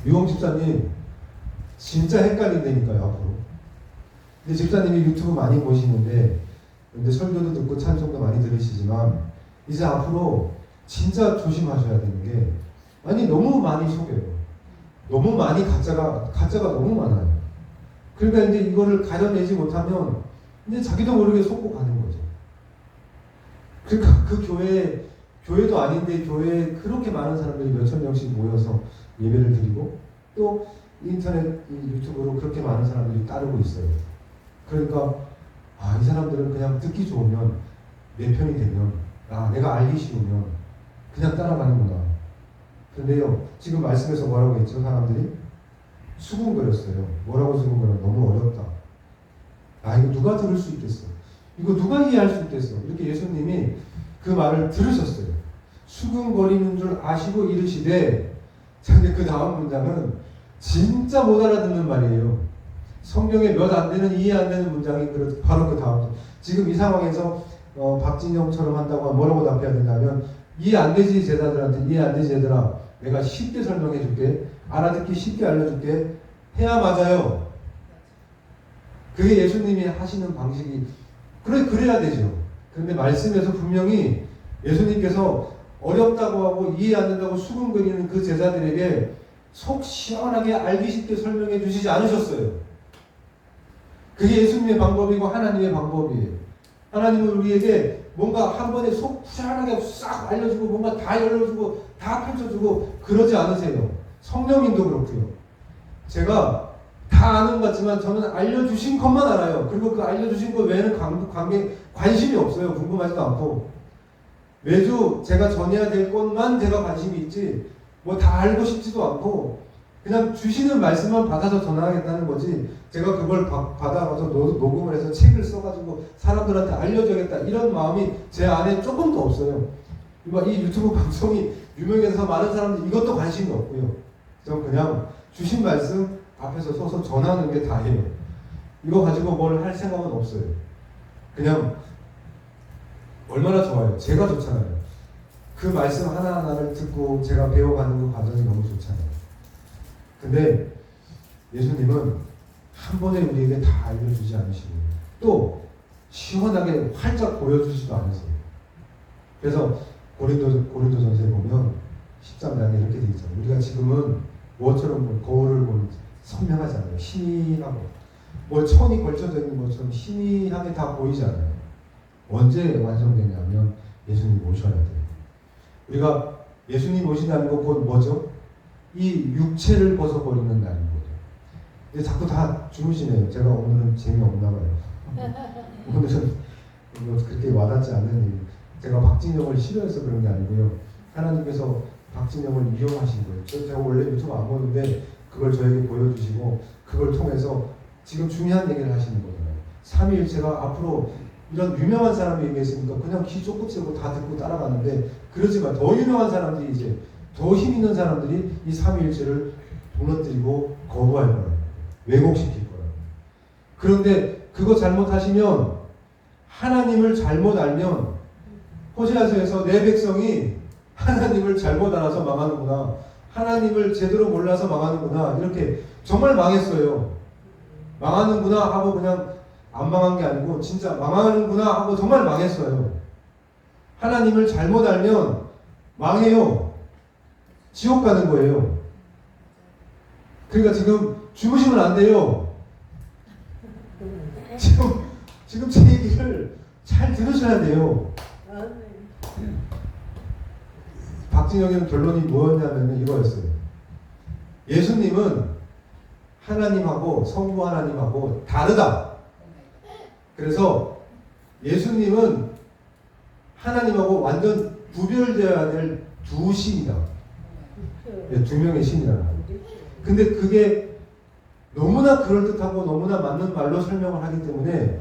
유홍 집사님 진짜 헷갈린다니까요 앞으로. 근데 집사님이 유튜브 많이 보시는데 근데 설교도 듣고 찬송도 많이 들으시지만 이제 앞으로 진짜 조심하셔야 되는 게 아니 너무 많이 속여요. 너무 많이 가짜가 너무 많아요. 그러니까 이제 이거를 가려내지 못하면 이제 자기도 모르게 속고 가는 거죠. 그러니까 그 교회도 아닌데 교회에 그렇게 많은 사람들이 몇천 명씩 모여서 예배를 드리고 또 인터넷 유튜브로 그렇게 많은 사람들이 따르고 있어요. 그러니까 이 사람들은 그냥 듣기 좋으면 내 편이 되면 내가 알기 쉬우면 그냥 따라가는구나. 근데요 지금 말씀에서 뭐라고 했죠? 사람들이 수군거렸어요. 뭐라고 수군거려? 너무 어렵다. 이거 누가 들을 수 있겠어? 이거 누가 이해할 수 있겠어? 이렇게 예수님이 그 말을 들으셨어요. 수군거리는 줄 아시고 이르시되. 근데 그 다음 문장은 진짜 못 알아듣는 말이에요. 성경에 몇 안 되는 이해 안 되는 문장이 바로 그 다음. 지금 이 상황에서 박진영처럼 한다고 하면 뭐라고 답해야 된다면 이해 안 되지 제자들한테 이해 안 되지 얘들아 내가 쉽게 설명해 줄게 알아듣기 쉽게 알려줄게 해야 맞아요. 그게 예수님이 하시는 방식이 그래야 되죠. 그런데 말씀에서 분명히 예수님께서 어렵다고 하고 이해 안 된다고 수군거리는 그 제자들에게 속 시원하게 알기 쉽게 설명해 주시지 않으셨어요. 그게 예수님의 방법이고 하나님의 방법이에요. 하나님은 우리에게 뭔가 한 번에 속 시원하게 싹 알려주고 뭔가 다 열려주고 다 펼쳐주고 그러지 않으세요. 성령님도 그렇고요. 제가 다 아는 것 같지만 저는 알려주신 것만 알아요. 그리고 그 알려주신 것 외에는 관심이 없어요. 궁금하지도 않고. 매주 제가 전해야 될 것만 제가 관심이 있지 뭐 다 알고 싶지도 않고 그냥 주시는 말씀만 받아서 전하겠다는 거지 제가 그걸 받아가서 녹음을 해서 책을 써가지고 사람들한테 알려줘야겠다 이런 마음이 제 안에 조금도 없어요. 이 유튜브 방송이 유명해서 많은 사람들이 이것도 관심이 없고요. 전 그냥 주신 말씀 앞에서 서서 전하는 게 다예요. 이거 가지고 뭘 할 생각은 없어요. 그냥 얼마나 좋아요. 제가 좋잖아요. 그 말씀 하나하나를 듣고 제가 배워가는 그 과정이 너무 좋잖아요. 근데 예수님은 한 번에 우리에게 다 알려주지 않으시고 또 시원하게 활짝 보여주지도 않으세요. 그래서 고린도전서에 보면 10장에 이렇게 되어 있잖아요. 우리가 지금은 뭐처럼 거울을 보면 선명하잖아요. 희미하고 천이 걸쳐져 있는 것처럼 희미하게 다 보이잖아요. 언제 완성되냐면 예수님 오셔야 돼요. 우리가 예수님 오신다는 거 곧 뭐죠? 이 육체를 벗어버리는 날인 거죠. 근데 자꾸 다 주무시네요. 제가 오늘은 재미없나 봐요. 오늘은 그렇게 와닿지 않는 일. 제가 박진영을 싫어해서 그런 게 아니고요. 하나님께서 박진영을 이용하신 거예요. 제가 원래 유튜브 안 보는데 그걸 저에게 보여주시고 그걸 통해서 지금 중요한 얘기를 하시는 거잖아요. 삼위일체가 앞으로 이런 유명한 사람이 얘기했으니까 그냥 귀 쫑긋 다 듣고 따라가는데 그러지만 더 유명한 사람들이 이제 더 힘 있는 사람들이 이 삼위일체를 무너뜨리고 거부할 거라는 거예요. 왜곡시킬 거라는 거예요. 그런데 그거 잘못하시면 하나님을 잘못 알면 호세아서에서 내 백성이 하나님을 잘못 알아서 망하는구나. 하나님을 제대로 몰라서 망하는구나. 이렇게 정말 망했어요. 망하는구나 하고 그냥 안 망한 게 아니고 진짜 망하는구나 하고 정말 망했어요. 하나님을 잘못 알면 망해요. 지옥 가는 거예요. 그러니까 지금 주무시면 안 돼요. 지금 제 얘기를 잘 들으셔야 돼요. 박진영의 결론이 뭐였냐면 이거였어요. 예수님은 하나님하고 성부 하나님하고 다르다. 그래서 예수님은 하나님하고 완전 구별되어야 될 두 신이다. 두 명의 신이라는 거예요. 근데 그게 너무나 그럴듯하고 너무나 맞는 말로 설명을 하기 때문에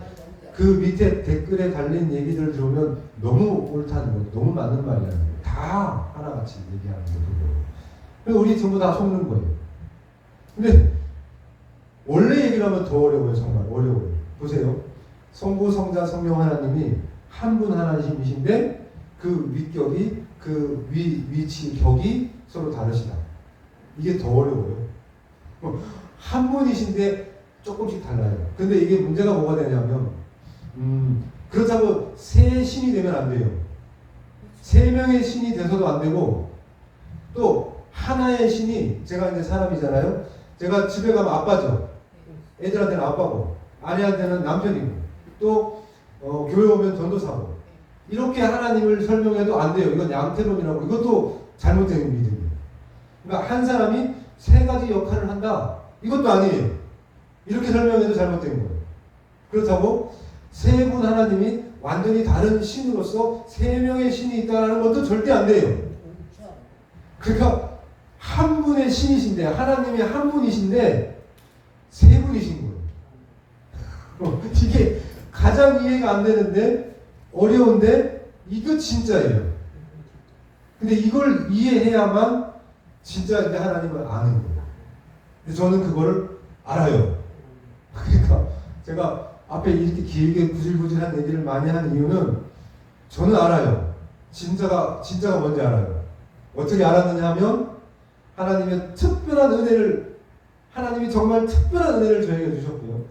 그 밑에 댓글에 달린 얘기들 들으면 너무 옳다는 거예요. 너무 맞는 말이라는 거예요. 다 하나같이 얘기하는 거예요. 그래서 우리 전부 다 속는 거예요. 근데 원래 얘기를 하면 더 어려워요. 정말 어려워요. 보세요. 성부, 성자, 성령 하나님이 한 분 하나님이신데 그 위격이 그 위치 격이 서로 다르시다. 이게 더 어려워요. 한 분이신데 조금씩 달라요. 근데 이게 문제가 뭐가 되냐면 그렇다고 세 신이 되면 안 돼요. 세 명의 신이 돼서도 안 되고 또 하나의 신이 제가 이제 사람이잖아요. 제가 집에 가면 아빠죠. 애들한테는 아빠고 아내한테는 남편이고 또 교회 오면 전도사고 이렇게 하나님을 설명해도 안 돼요. 이건 양태론이라고 이것도 잘못된 믿음이에요. 그러니까 한 사람이 세 가지 역할을 한다. 이것도 아니에요. 이렇게 설명해도 잘못된 거예요. 그렇다고 세 분 하나님이 완전히 다른 신으로서 세 명의 신이 있다는 것도 절대 안 돼요. 그러니까 한 분의 신이신데 하나님이 한 분이신데 세 분이신 거예요. 이게 가장 이해가 안 되는데 어려운데 이거 진짜예요. 근데 이걸 이해해야만 진짜 이제 하나님을 아는 거예요. 근데 저는 그거를 알아요. 그러니까 제가 앞에 이렇게 길게 구질구질한 얘기를 많이 하는 이유는 저는 알아요. 진짜가 뭔지 알아요. 어떻게 알았느냐 하면 하나님의 특별한 은혜를 하나님이 정말 특별한 은혜를 저에게 주셨고요.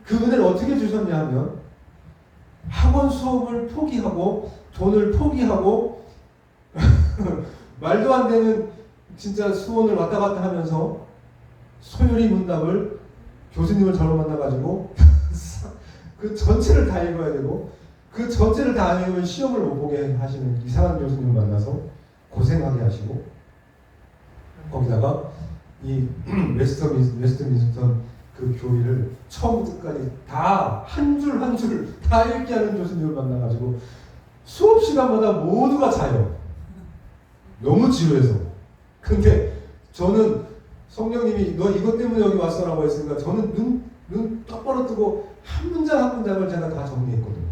그 은혜를 어떻게 주셨냐 하면 학원 수업을 포기하고 돈을 포기하고 말도 안 되는 진짜 수원을 왔다 갔다 하면서 소요리 문답을 교수님을 잘못 만나가지고 그 전체를 다 읽어야 되고 그 전체를 다 안 읽으면 시험을 못 보게 하시는 이상한 교수님을 만나서 고생하게 하시고 거기다가 이 웨스트민스턴 그 교리를 처음부터 끝까지 다 한 줄 한 줄 다 읽게 하는 교수님을 만나가지고 수업 시간마다 모두가 자요. 너무 지루해서. 근데 저는 성령님이 너 이것 때문에 여기 왔어라고 했으니까 저는 눈 똑바로 뜨고 한 문장 한 문장을 제가 다 정리했거든요.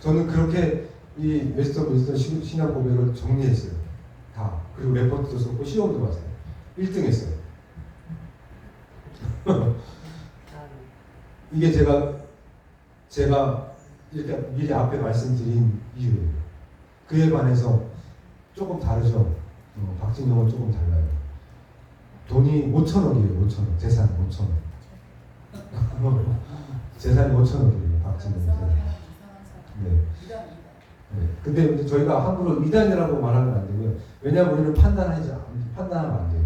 저는 그렇게 이 웨스트민스턴 신앙 고백을 정리했어요. 다. 그리고 레포트도 썼고 시험도 봤어요. 1등 했어요. 이게 제가 이렇게 미리 앞에 말씀드린 이유예요. 그에 관해서 조금 다르죠. 박진영은 조금 달라요. 돈이 5천억이에요. 5천억. 재산 5천억. 재산이 5천억이에요. 박진영. 네. 네. 근데 저희가 함부로 이단이라고 말하면 안 되고요. 왜냐하면 우리는 판단하면 안 돼요.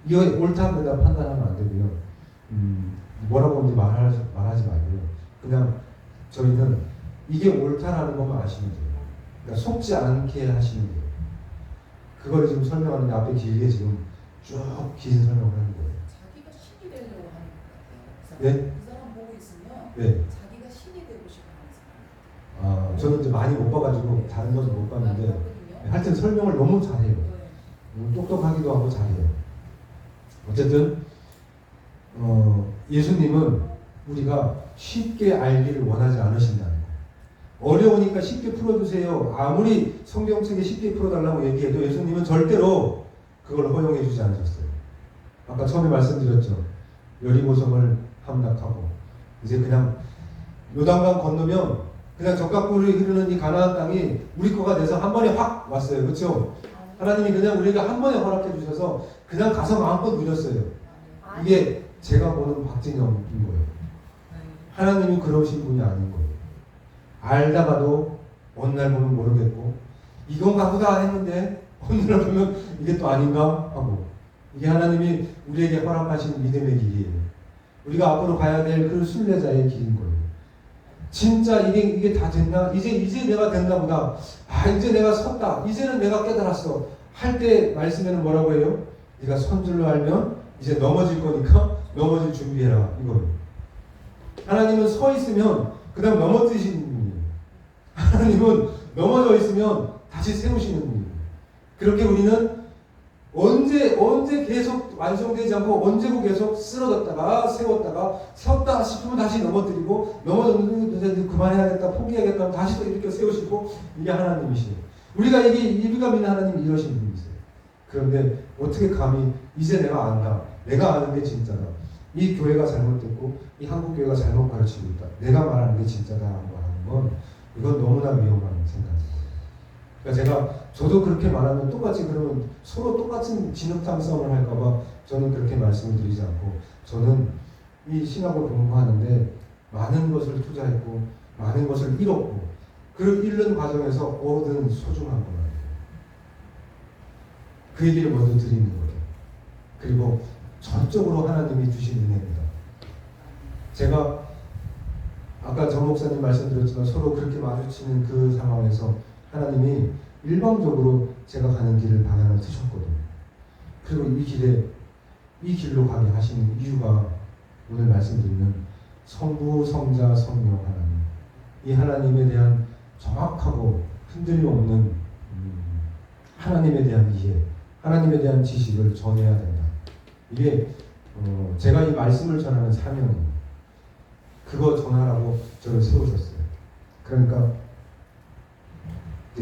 이거 옳다 그러다 판단하면 안 되고요. 뭐라고 하는지 말하지 말고요. 그냥 저희는 이게 옳다라는 것만 아시면 돼요. 그러니까 속지 않게 하시면 돼요. 그걸 지금 설명하는데 앞에 길게 지금 쭉 긴 설명을 하는 거예요. 자기가 신이 되려고 하는 것 같아요. 네? 그 사람 보고 있으면 네. 자기가 신이 되고 싶어 하는 사람. 저는 이제 많이 못 봐가지고 다른 것도 못 봤는데 하여튼 설명을 너무 잘해요. 똑똑하기도 하고 잘해요. 어쨌든 예수님은 우리가 쉽게 알기를 원하지 않으신다는 거예요. 어려우니까 쉽게 풀어주세요. 아무리 성경책에 쉽게 풀어달라고 얘기해도 예수님은 절대로 그걸 허용해 주지 않으셨어요. 아까 처음에 말씀드렸죠. 여리고성을 함락하고 이제 그냥 요단강 건너면 그냥 적각물이 흐르는 이 가나안 땅이 우리 거가 돼서 한 번에 확 왔어요. 그렇죠? 하나님이 그냥 우리가 한 번에 허락해 주셔서 그냥 가서 마음껏 누렸어요. 이게 제가 보는 박진영인 거예요. 하나님이 그러신 분이 아닌 거예요. 알다가도 어느 날 보면 모르겠고 이건가 보다 했는데 어느 날 보면 이게 또 아닌가 하고 이게 하나님이 우리에게 허락하신 믿음의 길이에요. 우리가 앞으로 가야 될 그 순례자의 길인 거예요. 진짜 이게 다 됐나? 이제 내가 됐나 보다. 이제 내가 섰다. 이제는 내가 깨달았어. 할 때 말씀에는 뭐라고 해요? 네가 선 줄로 알면 이제 넘어질 거니까 넘어질 준비해라. 이거예요. 하나님은 서 있으면 그 다음 넘어뜨리시는 분이에요. 하나님은 넘어져 있으면 다시 세우시는 분이에요. 그렇게 우리는 언제 계속 완성되지 않고 언제고 계속 쓰러졌다가 세웠다가 섰다 싶으면 다시 넘어뜨리고 넘어졌는데 그만해야겠다 포기하겠다 하면 다시 또 이렇게 세우시고 이게 하나님이시에요. 우리가 믿는 하나님이 이러신 분이세요. 그런데 어떻게 감히 이제 내가 안다. 내가 아는 게 진짜다. 이 교회가 잘못됐고 이 한국 교회가 잘못 가르치고 있다. 내가 말하는 게 진짜다라고 하는 건 이건 너무나 위험한 생각인 거예요. 그러니까 저도 그렇게 말하면 똑같이 그러면 서로 똑같은 진흙탕 싸움을 할까봐 저는 그렇게 말씀을 드리지 않고 저는 이 신학을 공부하는데 많은 것을 투자했고 많은 것을 잃었고 그 잃는 과정에서 얻은 소중한 거예요. 그 얘기를 먼저 드리는 거예요. 그리고 전적으로 하나님이 주신 은혜입니다. 제가 아까 정 목사님 말씀드렸지만 서로 그렇게 마주치는 그 상황에서 하나님이 일방적으로 제가 가는 길을 방향을 트셨거든요. 그리고 이 길로 가게 하시는 이유가 오늘 말씀드리는 성부, 성자, 성령 하나님, 이 하나님에 대한 정확하고 흔들림 없는 하나님에 대한 이해, 하나님에 대한 지식을 전해야 된다. 이게 제가 이 말씀을 전하는 사명입니다. 그거 전하라고 저를 세우셨어요. 그러니까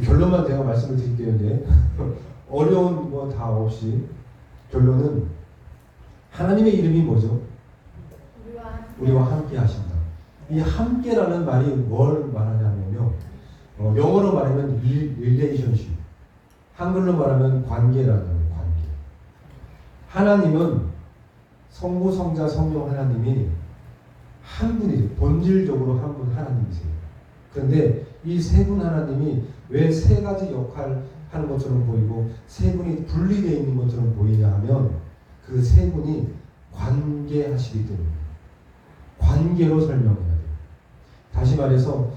결론만 제가 말씀을 드릴게요. 이제 어려운 뭐 다 없이 결론은 하나님의 이름이 뭐죠? 우리와 함께 하신다. 이 함께라는 말이 뭘 말하냐면요. 영어로 말하면 relationship, 한글로 말하면 관계라는 관계. 하나님은 성부, 성자, 성령 하나님이 한 분이죠. 본질적으로 한 분 하나님이세요. 그런데 이 세 분 하나님이 왜 세 가지 역할 하는 것처럼 보이고 세 분이 분리되어 있는 것처럼 보이냐 하면 그 세 분이 관계하시기 때문입니다. 관계로 설명해야 돼요. 다시 말해서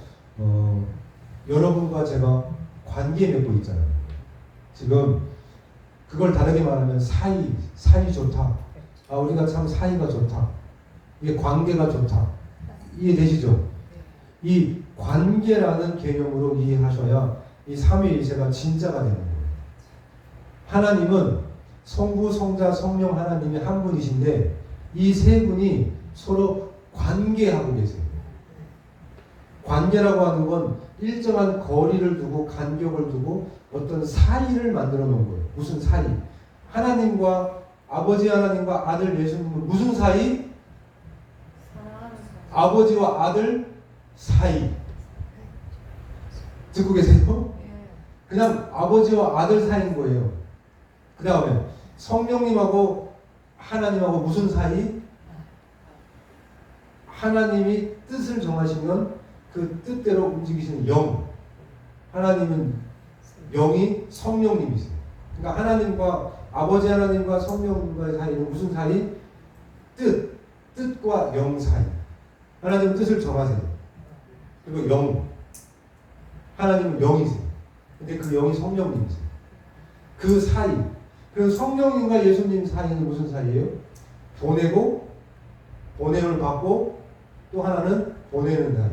여러분과 제가 관계 맺고 있잖아요. 지금 그걸 다르게 말하면 사이 좋다. 아, 우리가 참 사이가 좋다. 이게 관계가 좋다. 이해되시죠? 이 관계라는 개념으로 이해하셔야 이 삼위일체가 진짜가 되는 거예요. 하나님은 성부, 성자, 성령 하나님이 한 분이신데 이 세 분이 서로 관계하고 계세요. 관계라고 하는 건 일정한 거리를 두고 간격을 두고 어떤 사이를 만들어 놓은 거예요. 무슨 사이? 하나님과 아버지 하나님과 아들 예수님은 무슨 사이? 아버지와 아들 사이. 듣고 계세요? 그냥 아버지와 아들 사이인 거예요. 그 다음에 성령님하고 하나님하고 무슨 사이? 하나님이 뜻을 정하시면 그 뜻대로 움직이시는 영. 하나님은 영이 성령님이세요. 그러니까 하나님과 아버지 하나님과 성령님과의 사이는 무슨 사이? 뜻과 영 사이. 하나님은 뜻을 정하세요. 그리고 영. 하나님은 영이세요. 근데 그 영이 성령님이세요. 그 사이. 그리고 성령님과 예수님 사이는 무슨 사이예요? 보내고 보냄을 받고 또 하나는 보내는 사이.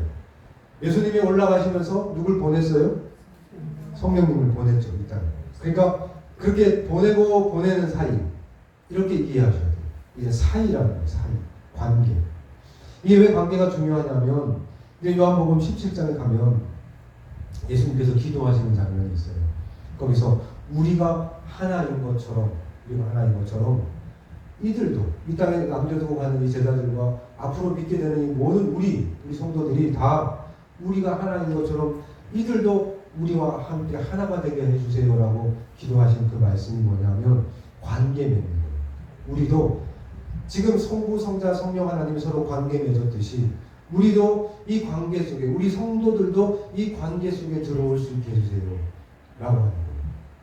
예수님이 올라가시면서 누굴 보냈어요? 성령님을 보냈죠. 일단. 그러니까 그렇게 보내고 보내는 사이. 이렇게 이해하셔야 돼요. 이게 사이라는 거예요. 사이. 관계. 이게 왜 관계가 중요하냐면 이제 요한복음 17장에 가면 예수님께서 기도하시는 장면이 있어요. 거기서 우리가 하나인 것처럼 이들도 이 땅에 남겨두고 가는 이 제자들과 앞으로 믿게 되는 이 모든 우리 성도들이 다 우리가 하나인 것처럼 이들도 우리와 함께 하나가 되게 해주세요라고 기도하신 그 말씀이 뭐냐면 관계 맺는 거예요. 우리도 지금 성부, 성자, 성령 하나님이 서로 관계 맺었듯이 우리도 이 관계 속에 우리 성도들도 이 관계 속에 들어올 수 있게 해주세요 라고 하는 거예요.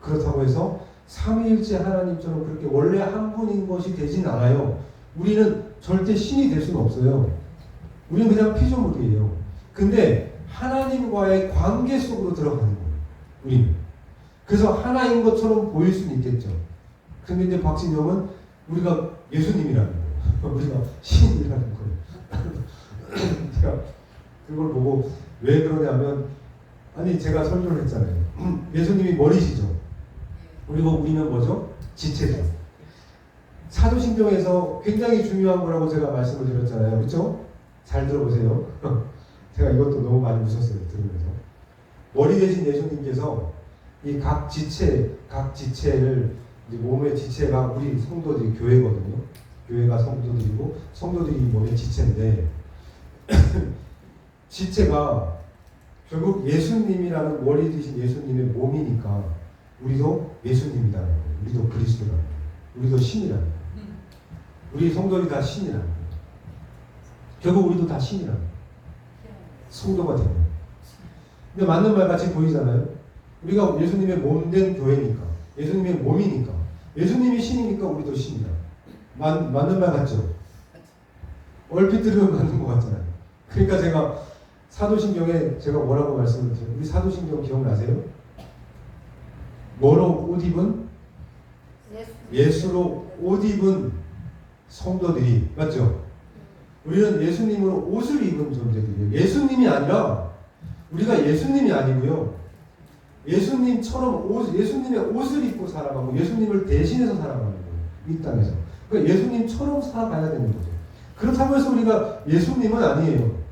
그렇다고 해서 삼위일체 하나님처럼 그렇게 원래 한 분인 것이 되진 않아요. 우리는 절대 신이 될 수는 없어요. 우리는 그냥 피조물이에요. 근데 하나님과의 관계 속으로 들어가는 거예요. 우리는. 그래서 하나인 것처럼 보일 수는 있겠죠. 근데 이제 박진영은 우리가 예수님이라는 거예요. 우리가 신이라는 거예요. 제가 그걸 보고 왜 그러냐면 아니 제가 설교를 했잖아요. 예수님이 머리시죠. 그리고 우리는 뭐죠? 지체죠. 사도신경에서 굉장히 중요한 거라고 제가 말씀을 드렸잖아요. 그렇죠? 잘 들어보세요. 제가 이것도 너무 많이 웃었어요. 들으면서. 머리 대신 예수님께서 이 각 지체를 이제 몸의 지체가 우리 성도들이 교회거든요. 교회가 성도들이고 성도들이 몸의 지체인데 지체가 결국 예수님이라는 머리 드신 예수님의 몸이니까 우리도 예수님이라는 거예요. 우리도 그리스도라는 거예요. 우리도 신이라는 거예요. 우리 성도들이 다 신이라는 거예요. 결국 우리도 다 신이라는 거예요. 성도가 되는 거예요. 근데 맞는 말 같이 보이잖아요. 우리가 예수님의 몸된 교회니까, 예수님의 몸이니까, 예수님이 신이니까 우리도 신이다. 맞는 말 같죠? 얼핏 들으면 맞는 것 같잖아요. 그러니까 제가 사도신경에 제가 뭐라고 말씀을 드려요? 우리 사도신경 기억나세요? 뭐로 옷 입은? 예수로 옷 입은 성도들이, 맞죠? 우리는 예수님으로 옷을 입은 존재들이에요. 예수님이 아니라 우리가 예수님이 아니고요. 예수님처럼 예수님의 옷을 입고 살아가고 예수님을 대신해서 살아가는 거예요. 이 땅에서. 그러니까 예수님처럼 살아가야 되는 거죠. 그렇다고 해서 우리가 예수님은 아니에요.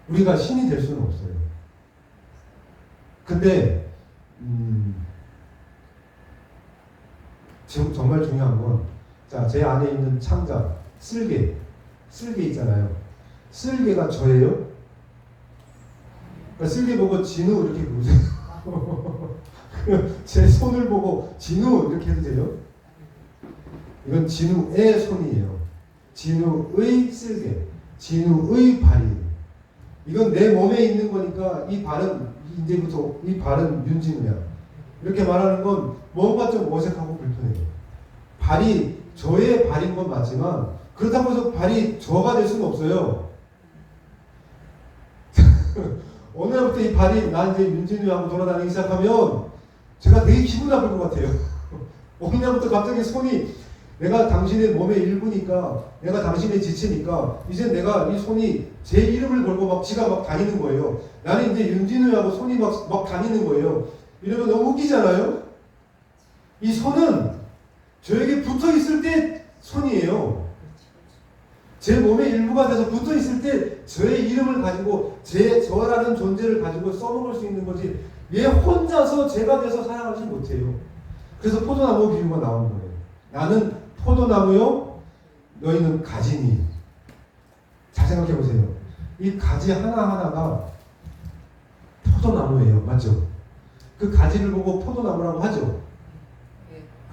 우리가 신이 될 수는 없어요. 근데 지금 정말 중요한 건, 자, 제 안에 있는 창자 쓸개 있잖아요. 쓸개가 저예요? 그러니까 쓸개 보고 진우 이렇게 부르세요. 제 손을 보고 진우 이렇게 해도 돼요? 이건 진우의 손이에요. 진우의 쓸개, 진우의 발이에요. 이건 내 몸에 있는 거니까 이 발은 이제부터 이 발은 윤진우야. 이렇게 말하는 건 뭔가 좀 어색하고 불편해요. 발이 저의 발인 건 맞지만 그렇다고 해서 발이 저가 될 수는 없어요. 어느 날부터 이 발이 나 이제 윤진우하고 돌아다니기 시작하면 제가 되게 기분 나쁠 것 같아요. 어느 날부터 갑자기 손이 내가 당신의 몸의 일부니까, 내가 당신의 지체니까 이제 내가 이 손이 제 이름을 걸고 막 지가 막 다니는 거예요. 나는 이제 윤진우하고 손이 막 다니는 거예요. 이러면 너무 웃기잖아요. 이 손은 저에게 붙어 있을 때 손이에요. 제 몸의 일부가 돼서 붙어 있을 때 저의 이름을 가지고 저라는 존재를 가지고 써먹을 수 있는 거지, 얘 혼자서 제가 돼서 살아가지 못해요. 그래서 포도나무 비유가 나온 거예요. 나는 포도나무요, 너희는 가지니. 잘 생각해 보세요. 이 가지 하나하나가 포도나무예요. 맞죠? 그 가지를 보고 포도나무라고 하죠?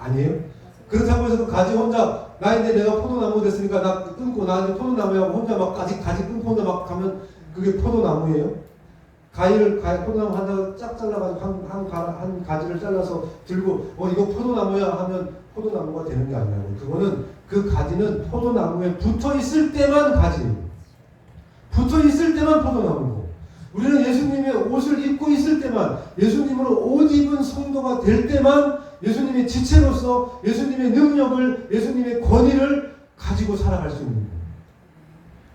아니에요? 그렇다고 해서 그 가지 혼자, 나 이제 내가 포도나무 됐으니까 나 끊고 나 이제 포도나무야 혼자 막 가지 끊고 혼자 막 가면 그게 포도나무예요? 포도나무 하나 쫙 잘라가지고 한 가지를 잘라서 들고 이거 포도나무야 하면 포도나무가 되는 게 아니라고. 그거는 그 가지는 포도나무에 붙어 있을 때만 가지예요. 붙어 있을 때만 포도나무고, 우리는 예수님의 옷을 입고 있을 때만, 예수님으로 옷 입은 성도가 될 때만 예수님의 지체로서 예수님의 능력을, 예수님의 권위를 가지고 살아갈 수 있는 거예요.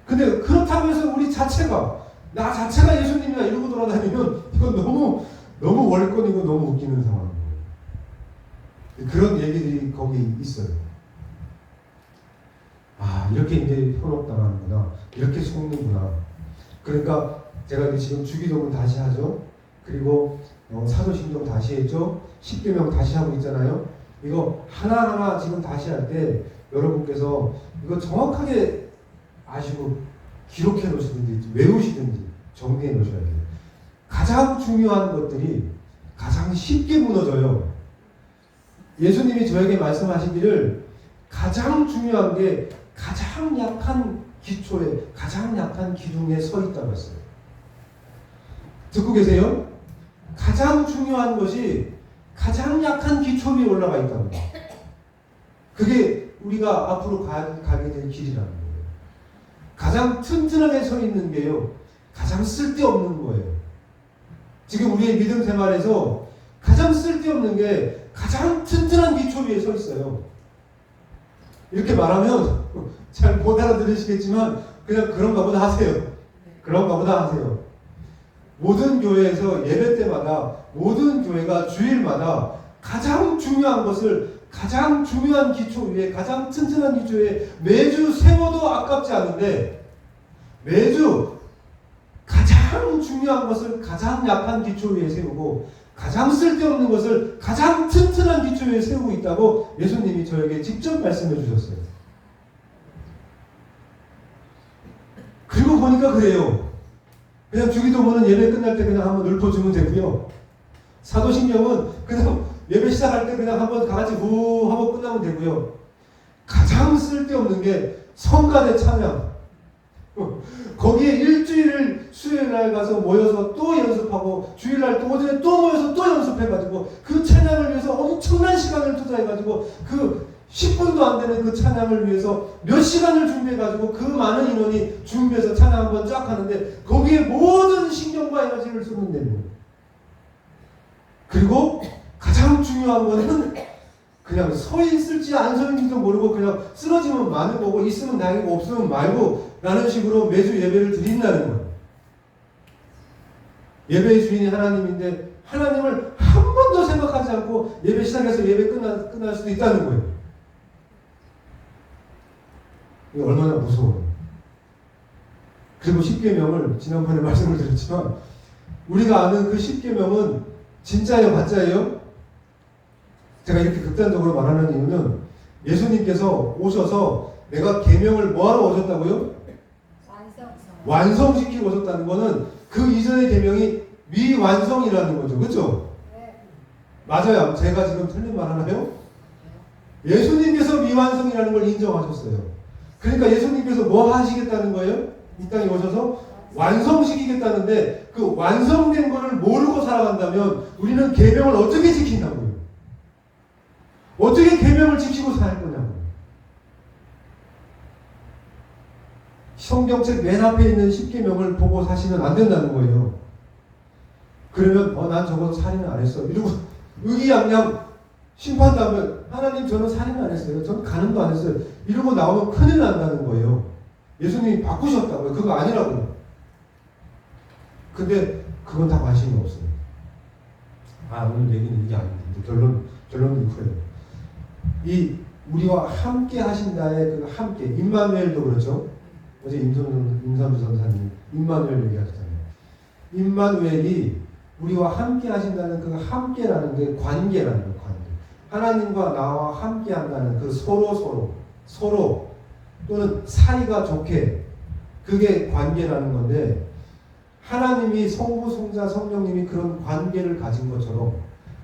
근데 그렇다고 해서 우리 자체가, 나 자체가 예수님이다 이러고 돌아다니면 이건 너무 월권이고 너무 웃기는 상황이에요. 그런 얘기들이 거기 있어요. 아, 이렇게 이제 현혹당하는구나, 이렇게 속는구나. 그러니까 제가 이제 지금 주기도문 다시 하죠. 그리고 사도신경 다시 했죠. 십계명 다시 하고 있잖아요. 이거 하나하나 지금 다시 할 때 여러분께서 이거 정확하게 아시고 기록해 놓으시든지 외우시든지 정리해 놓으셔야 돼요. 가장 중요한 것들이 가장 쉽게 무너져요. 예수님이 저에게 말씀하시기를 가장 중요한 게 가장 약한 기초에, 가장 약한 기둥에 서 있다고 했어요. 듣고 계세요? 가장 중요한 것이 가장 약한 기초 위에 올라가 있다고. 그게 우리가 앞으로 가게 될 길이라는 거예요. 가장 튼튼하게 서 있는 게요, 가장 쓸데없는 거예요. 지금 우리의 믿음 생활에서 가장 쓸데없는 게 가장 튼튼한 기초 위에 서 있어요. 이렇게 말하면 잘 못 알아들으시겠지만 그냥 그런가 보다 하세요. 그런가 보다 하세요. 모든 교회에서 예배 때마다, 모든 교회가 주일마다 가장 중요한 것을 가장 중요한 기초 위에, 가장 튼튼한 기초에 매주 세워도 아깝지 않은데, 매주 가장 중요한 것을 가장 약한 기초 위에 세우고 가장 쓸데없는 것을 가장 튼튼한 기초에 세우고 있다고 예수님이 저에게 직접 말씀해 주셨어요. 그리고 보니까 그래요. 그냥 주기도문은 예배 끝날 때 그냥 한번 읊어주면 되고요. 사도신경은 그냥 예배 시작할 때 그냥 한번 다 같이 후 하고 끝나면 되고요. 가장 쓸데없는 게 성가대 찬양. 거기에 일주일을 수요일날 가서 모여서 또 연습하고 주일날 또 오전에 또 모여서 또 연습해가지고 그 찬양을 위해서 엄청난 시간을 투자해가지고 그 10분도 안 되는 그 찬양을 위해서 몇 시간을 준비해가지고 그 많은 인원이 준비해서 찬양 한번 쫙 하는데 거기에 모든 신경과 에너지를 쏟는다는 거예요. 그리고 가장 중요한 거는 그냥 서 있을지 안 서 있는지도 모르고 그냥 쓰러지면 많은 거고 있으면 다행이고 없으면 말고 라는 식으로 매주 예배를 드린다는 거예요. 예배의 주인이 하나님인데 하나님을 한 번도 생각하지 않고 예배 시작해서 예배 끝날 수도 있다는 거예요. 이게 얼마나 무서워요. 그리고 십계명을 지난번에 말씀을 드렸지만 우리가 아는 그 십계명은 진짜예요, 가짜예요? 제가 이렇게 극단적으로 말하는 이유는 예수님께서 오셔서 내가 계명을 뭐하러 오셨다고요? 완성시키고 오셨다는 거는 그 이전의 계명이 미완성이라는 거죠. 그렇죠? 네. 맞아요. 제가 지금 틀린 말 하나요? 예수님께서 미완성이라는 걸 인정하셨어요. 그러니까 예수님께서 뭐 하시겠다는 거예요? 이 땅에 오셔서 완성시키겠다는데 그 완성된 거를 모르고 살아간다면 우리는 계명을 어떻게 지킨다고요? 어떻게 계명을 지키고 살 거냐고요? 성경책 맨 앞에 있는 십계명을 보고 사시면 안 된다는 거예요. 그러면 난 저거 살인을 안 했어. 이러고 의기양양 심판하면 하나님 저는 살인 안 했어요. 전 간음도 안 했어요. 이러고 나오면 큰일 난다는 거예요. 예수님이 바꾸셨다고요. 그거 아니라고요. 근데 그건 다 관심이 없어요. 오늘 얘기는 이게 아닌데 결론은 이거예요. 이 우리와 함께 하신다의 그 함께 임마누엘도 그렇죠. 어제 임삼수 전사님 임마누엘 얘기하셨잖아요. 임마누엘이 우리와 함께 하신다는 그 함께라는 게 관계라는 거예요. 관계. 하나님과 나와 함께 한다는 그 서로 또는 사이가 좋게 그게 관계라는 건데 하나님이 성부, 성자, 성령님이 그런 관계를 가진 것처럼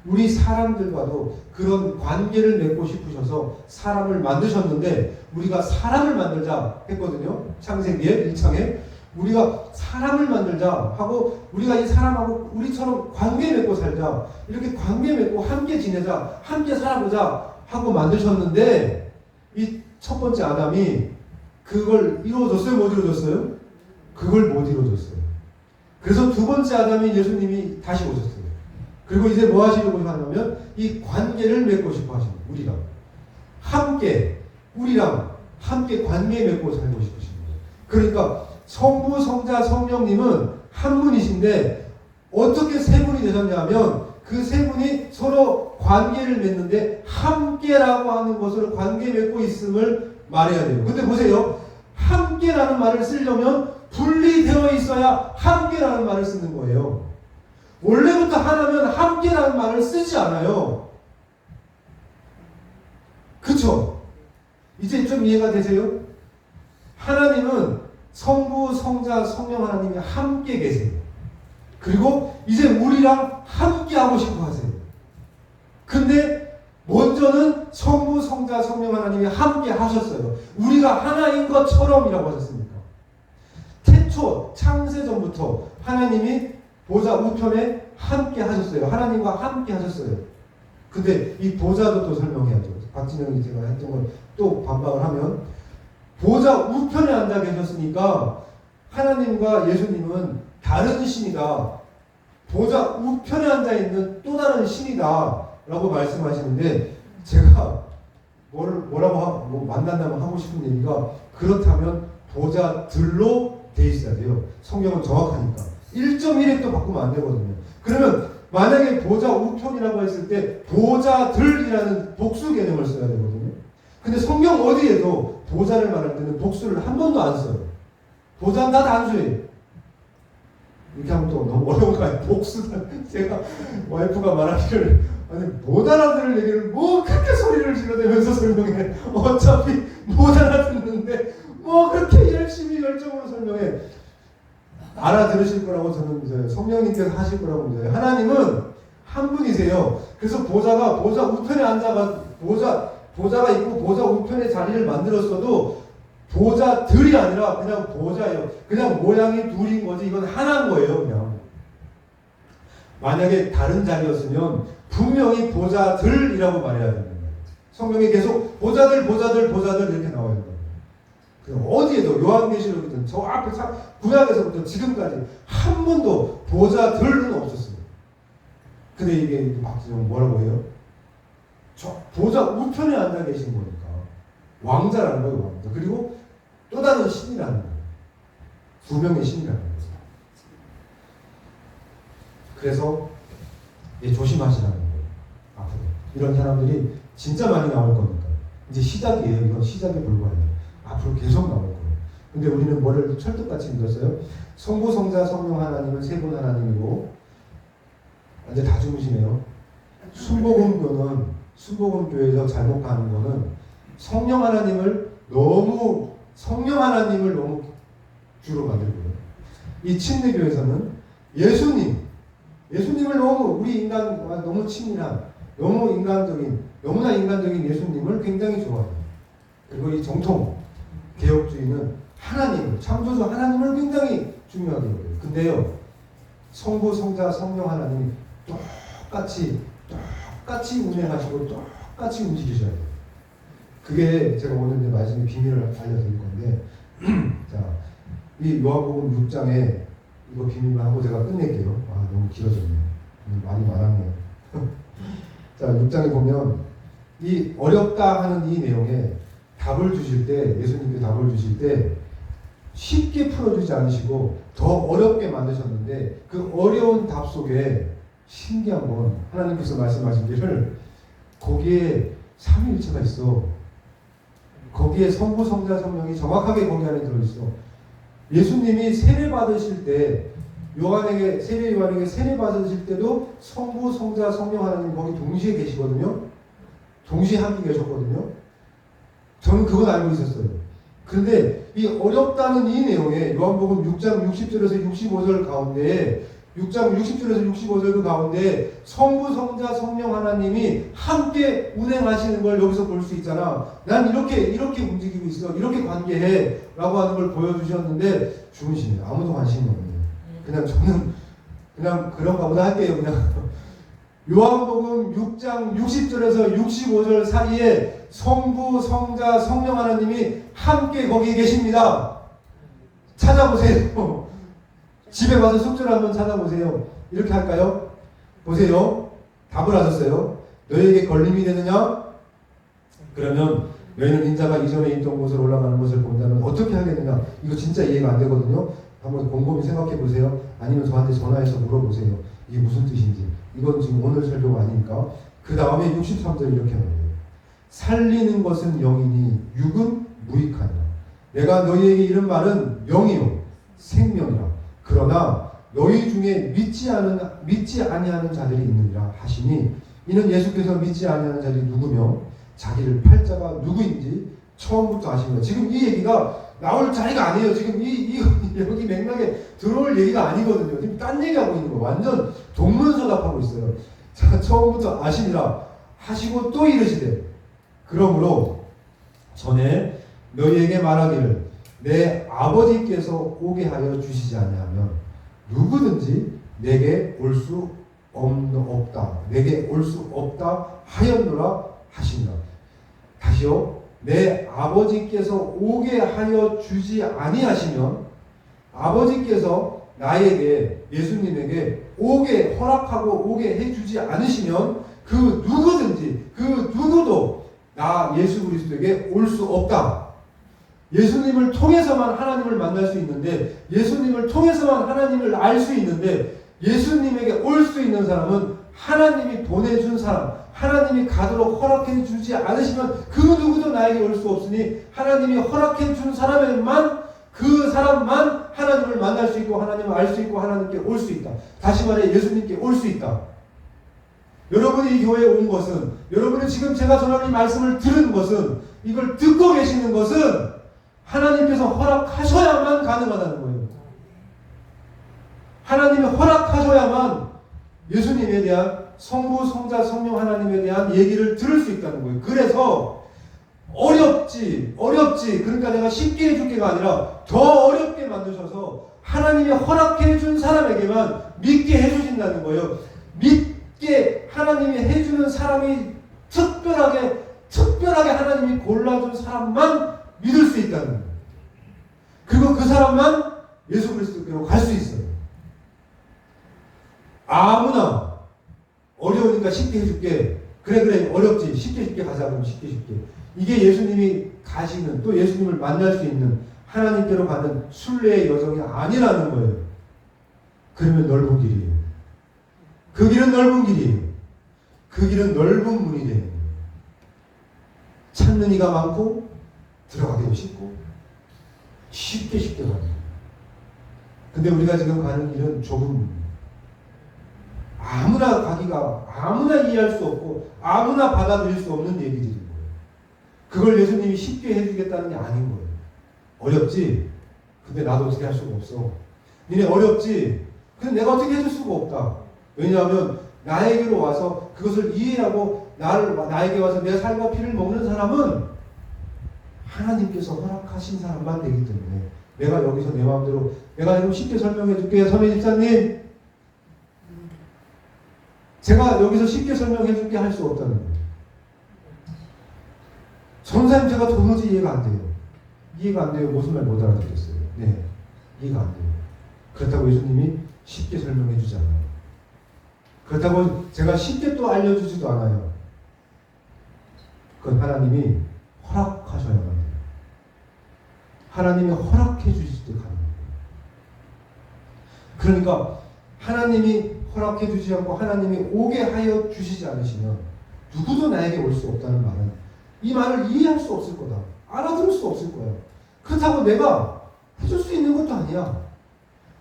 우리 사람들과도 그런 관계를 맺고 싶으셔서 사람을 만드셨는데 우리가 사람을 만들자 했거든요. 창세기에 1장에 우리가 사람을 만들자 하고 우리가 이 사람하고 우리처럼 관계 맺고 살자 이렇게 관계 맺고 함께 지내자 함께 살아보자 하고 만드셨는데 이 첫 번째 아담이 그걸 이루어줬어요? 못 이루어줬어요? 그걸 못 이루어줬어요. 그래서 두 번째 아담이 예수님이 다시 오셨어요. 그리고 이제 뭐 하시려고 하냐면 이 관계를 맺고 싶어 하시는 거예요. 우리랑 함께 관계 맺고 살고 싶으신 거예요. 그러니까 성부, 성자, 성령님은 한 분이신데 어떻게 세 분이 되셨냐면 그 세 분이 서로 관계를 맺는데 함께라고 하는 것으로 관계 맺고 있음을 말해야 돼요. 근데 보세요. 함께라는 말을 쓰려면 분리되어 있어야 함께라는 말을 쓰는 거예요. 원래부터 하나면 함께라는 말을 쓰지 않아요. 그쵸? 이제 좀 이해가 되세요? 하나님은 성부, 성자, 성령 하나님이 함께 계세요. 그리고 이제 우리랑 함께 하고 싶어 하세요. 근데 먼저는 성부, 성자, 성령 하나님이 함께 하셨어요. 우리가 하나인 것처럼이라고 하셨습니다. 태초 창세전부터 하나님이 보좌 우편에 함께 하셨어요. 하나님과 함께 하셨어요. 근데 이 보좌도 또 설명해야죠. 박진영이 제가 했던 걸 또 반박을 하면 보좌 우편에 앉아 계셨으니까 하나님과 예수님은 다른 신이다. 보좌 우편에 앉아 있는 또 다른 신이다. 라고 말씀하시는데 제가 뭐라고 만난다면 하고 싶은 얘기가 그렇다면 보좌들로 돼 있어야 돼요. 성경은 정확하니까. 1.1획도 바꾸면 안 되거든요. 그러면 만약에 보좌 우편이라고 했을 때 보좌들이라는 복수 개념을 써야 되거든요. 근데 성경 어디에도 보좌를 말할 때는 복수를 한 번도 안 써요. 보좌는 다 단수예요. 이렇게 하면 또 너무 어려운 거 아니에요? 복수다. 제가 와이프가 말하기를 아니 못 알아들을 얘기를 뭐 그렇게 소리를 질러대면서 설명해. 어차피 못 알아듣는데 뭐 그렇게 열심히 열정으로 설명해. 알아들으실 거라고 저는 이제 성령님께서 하실 거라고 믿어요. 하나님은 한 분이세요. 그래서 보좌가 보좌 우편에 앉아가 보좌가 있고 보좌 우편에 자리를 만들었어도 보좌들이 아니라 그냥 보좌예요. 그냥 모양이 둘인 거지 이건 하나인 거예요. 그냥 만약에 다른 자리였으면 분명히 보좌들이라고 말해야 되는 거예요. 성경에 계속 보좌들 이렇게 나와야 돼요. 어디에도 요한계시록이든 저 앞에 구약에서부터 지금까지 한 번도 보좌들은 없었어요. 근데 이게 박지영 뭐라고 해요? 저 보좌 우편에 앉아 계신 거니까 왕자라는 거예요. 왕자. 그리고 또 다른 신이라는 거예요. 두 명의 신이라는 거예요. 그래서 조심하시라는 거예요. 앞으로 이런 사람들이 진짜 많이 나올 거니까 이제 시작이에요. 이건 시작에 불과해요. 앞으로 계속 나올 거예요. 근데 우리는 뭐를 철떡같이 믿었어요? 성부, 성자, 성령 하나님은 세 분 하나님이고 이제 다 주무시네요. 순복음교회에서 잘못 가는 거는 성령 하나님을 너무 주로 만들고요. 이 침례교에서는 예수님을 너무 우리 인간과 너무 친밀한 너무나 인간적인 예수님을 굉장히 좋아해요. 그리고 이 정통 개혁주의는 창조주 하나님을 굉장히 중요하게 여겨요. 근데요, 성부, 성자, 성령 하나님이 똑같이 운행하시고 똑같이 움직이셔야 돼요. 그게 제가 오늘 말씀의 비밀을 알려드릴 건데, 자, 이 요한복음 6장에 이거 비밀만 하고 제가 끝낼게요. 너무 길어졌네요. 말이 많았네요. 자, 6장에 보면 이 어렵다 하는 이 내용에 답을 주실 때, 예수님께 답을 주실 때 쉽게 풀어주지 않으시고 더 어렵게 만드셨는데 그 어려운 답 속에 신기한 건 하나님께서 말씀하신기를 거기에 삼위일체가 있어. 거기에 성부, 성자, 성령이 정확하게 거기 안에 들어있어. 예수님이 세례 받으실 때 요한에게 세례 받으실 때도 성부, 성자, 성령 하나님 거기 동시에 계시거든요. 동시에 함께 계셨거든요. 저는 그건 알고 있었어요. 그런데 이 어렵다는 이 내용에 요한복음 6장 60절에서 65절 가운데 6장 60절에서 65절 그 가운데 성부, 성자, 성령 하나님이 함께 운행하시는 걸 여기서 볼 수 있잖아. 난 이렇게 움직이고 있어. 이렇게 관계해. 라고 하는 걸 보여주셨는데 주무시네요. 아무도 관심이 없네요. 그냥 저는 그냥 그런가 보다 할게요. 그냥 요한복음 6장 60절에서 65절 사이에 성부, 성자, 성령 하나님이 함께 거기 계십니다. 찾아보세요. 집에 가서 숙제를 한번 찾아보세요. 이렇게 할까요? 보세요. 답을 하셨어요. 너희에게 걸림이 되느냐? 그러면 너희는 인자가 이전에 있던 곳을 올라가는 것을 본다면 어떻게 하겠느냐? 이거 진짜 이해가 안 되거든요. 한번 곰곰이 생각해 보세요. 아니면 저한테 전화해서 물어보세요. 이게 무슨 뜻인지. 이건 지금 오늘 설교가 아니니까. 그 다음에 63절 이렇게 말해요. 살리는 것은 영이니 육은 무익하니라. 내가 너희에게 이른 말은 영이요 생명이라. 그러나 너희 중에 믿지 아니하는 자들이 있느니라 하시니 이는 예수께서 믿지 아니하는 자들이 누구며 자기를 팔자가 누구인지 처음부터 아십니다. 지금 이 얘기가 나올 자리가 아니에요. 지금 여기 맥락에 들어올 얘기가 아니거든요. 지금 딴 얘기하고 있는 거 완전 동문서답하고 있어요. 자, 처음부터 아시니라 하시고 또 이르시되 그러므로 전에 너희에게 말하기를 내 아버지께서 오게 하여 주시지 아니하면 누구든지 내게 올 수 없다. 내게 올 수 없다 하였노라 하시니라. 다시요. 내 아버지께서 오게 하여 주지 아니하시면 아버지께서 나에게 예수님에게 오게 허락하고 오게 해주지 않으시면 그 누구든지 그 누구도 나 예수 그리스도에게 올 수 없다. 예수님을 통해서만 하나님을 만날 수 있는데 예수님을 통해서만 하나님을 알 수 있는데 예수님에게 올 수 있는 사람은 하나님이 보내준 사람, 하나님이 가도록 허락해 주지 않으시면 그 누구도 나에게 올 수 없으니 하나님이 허락해 준 사람에만 그 사람만 하나님을 만날 수 있고 하나님을 알 수 있고 하나님께 올 수 있다. 다시 말해 예수님께 올 수 있다. 여러분이 이 교회에 온 것은, 여러분이 지금 제가 전하는 이 말씀을 들은 것은, 이걸 듣고 계시는 것은 하나님께서 허락하셔야만 가능하다는 거예요. 하나님이 허락하셔야만 예수님에 대한 성부, 성자, 성령 하나님에 대한 얘기를 들을 수 있다는 거예요. 그래서 어렵지 그러니까 내가 쉽게 해줄게가 아니라 더 어렵게 만드셔서 하나님이 허락해 준 사람에게만 믿게 해주신다는 거예요. 믿게 하나님이 해주는 사람이 특별하게 하나님이 골라준 사람만 믿을 수 있다는 거예요. 그리고 그 사람만 예수 그리스도께로 갈 수 있어요. 아무나 어려우니까 쉽게 해줄게. 그래 어렵지 쉽게 가자. 그럼 쉽게. 이게 예수님이 가시는, 또 예수님을 만날 수 있는 하나님께로 가는 순례의 여정이 아니라는 거예요. 그러면 넓은 길이에요. 그 길은 넓은 길이에요. 그 길은 넓은 문이 되는 거예요. 찾는 이가 많고 들어가기도 쉽고 쉽게 가는 거예요. 근데 우리가 지금 가는 길은 좁은 문이에요. 아무나 가기가, 아무나 이해할 수 없고 아무나 받아들일 수 없는 얘기들인 거예요. 그걸 예수님이 쉽게 해주겠다는 게 아닌 거예요. 어렵지? 근데 나도 어떻게 할 수가 없어. 니네 어렵지? 근데 내가 어떻게 해줄 수가 없다. 왜냐하면 나에게로 와서 그것을 이해하고 나에게 와서 내 삶과 피를 먹는 사람은 하나님께서 허락하신 사람만 되기 때문에 내가 여기서 내 마음대로, 내가 좀 쉽게 설명해 줄게요. 선배 집사님, 제가 여기서 쉽게 설명해 줄게 할 수 없다는 거예요. 전사님 제가 도무지 이해가 안 돼요. 무슨 말 못 알아듣겠어요. 네, 이해가 안 돼요. 그렇다고 예수님이 쉽게 설명해 주지 않아요. 그렇다고 제가 쉽게 또 알려주지도 않아요. 그건 하나님이 허락하셔야만 돼요. 하나님이 허락해 주실 때 가는 거예요. 그러니까 하나님이 허락해 주지 않고 하나님이 오게 하여 주시지 않으시면 누구도 나에게 올 수 없다는 말은, 이 말을 이해할 수 없을 거다. 알아들을 수 없을 거야. 그렇다고 내가 해줄 수 있는 것도 아니야.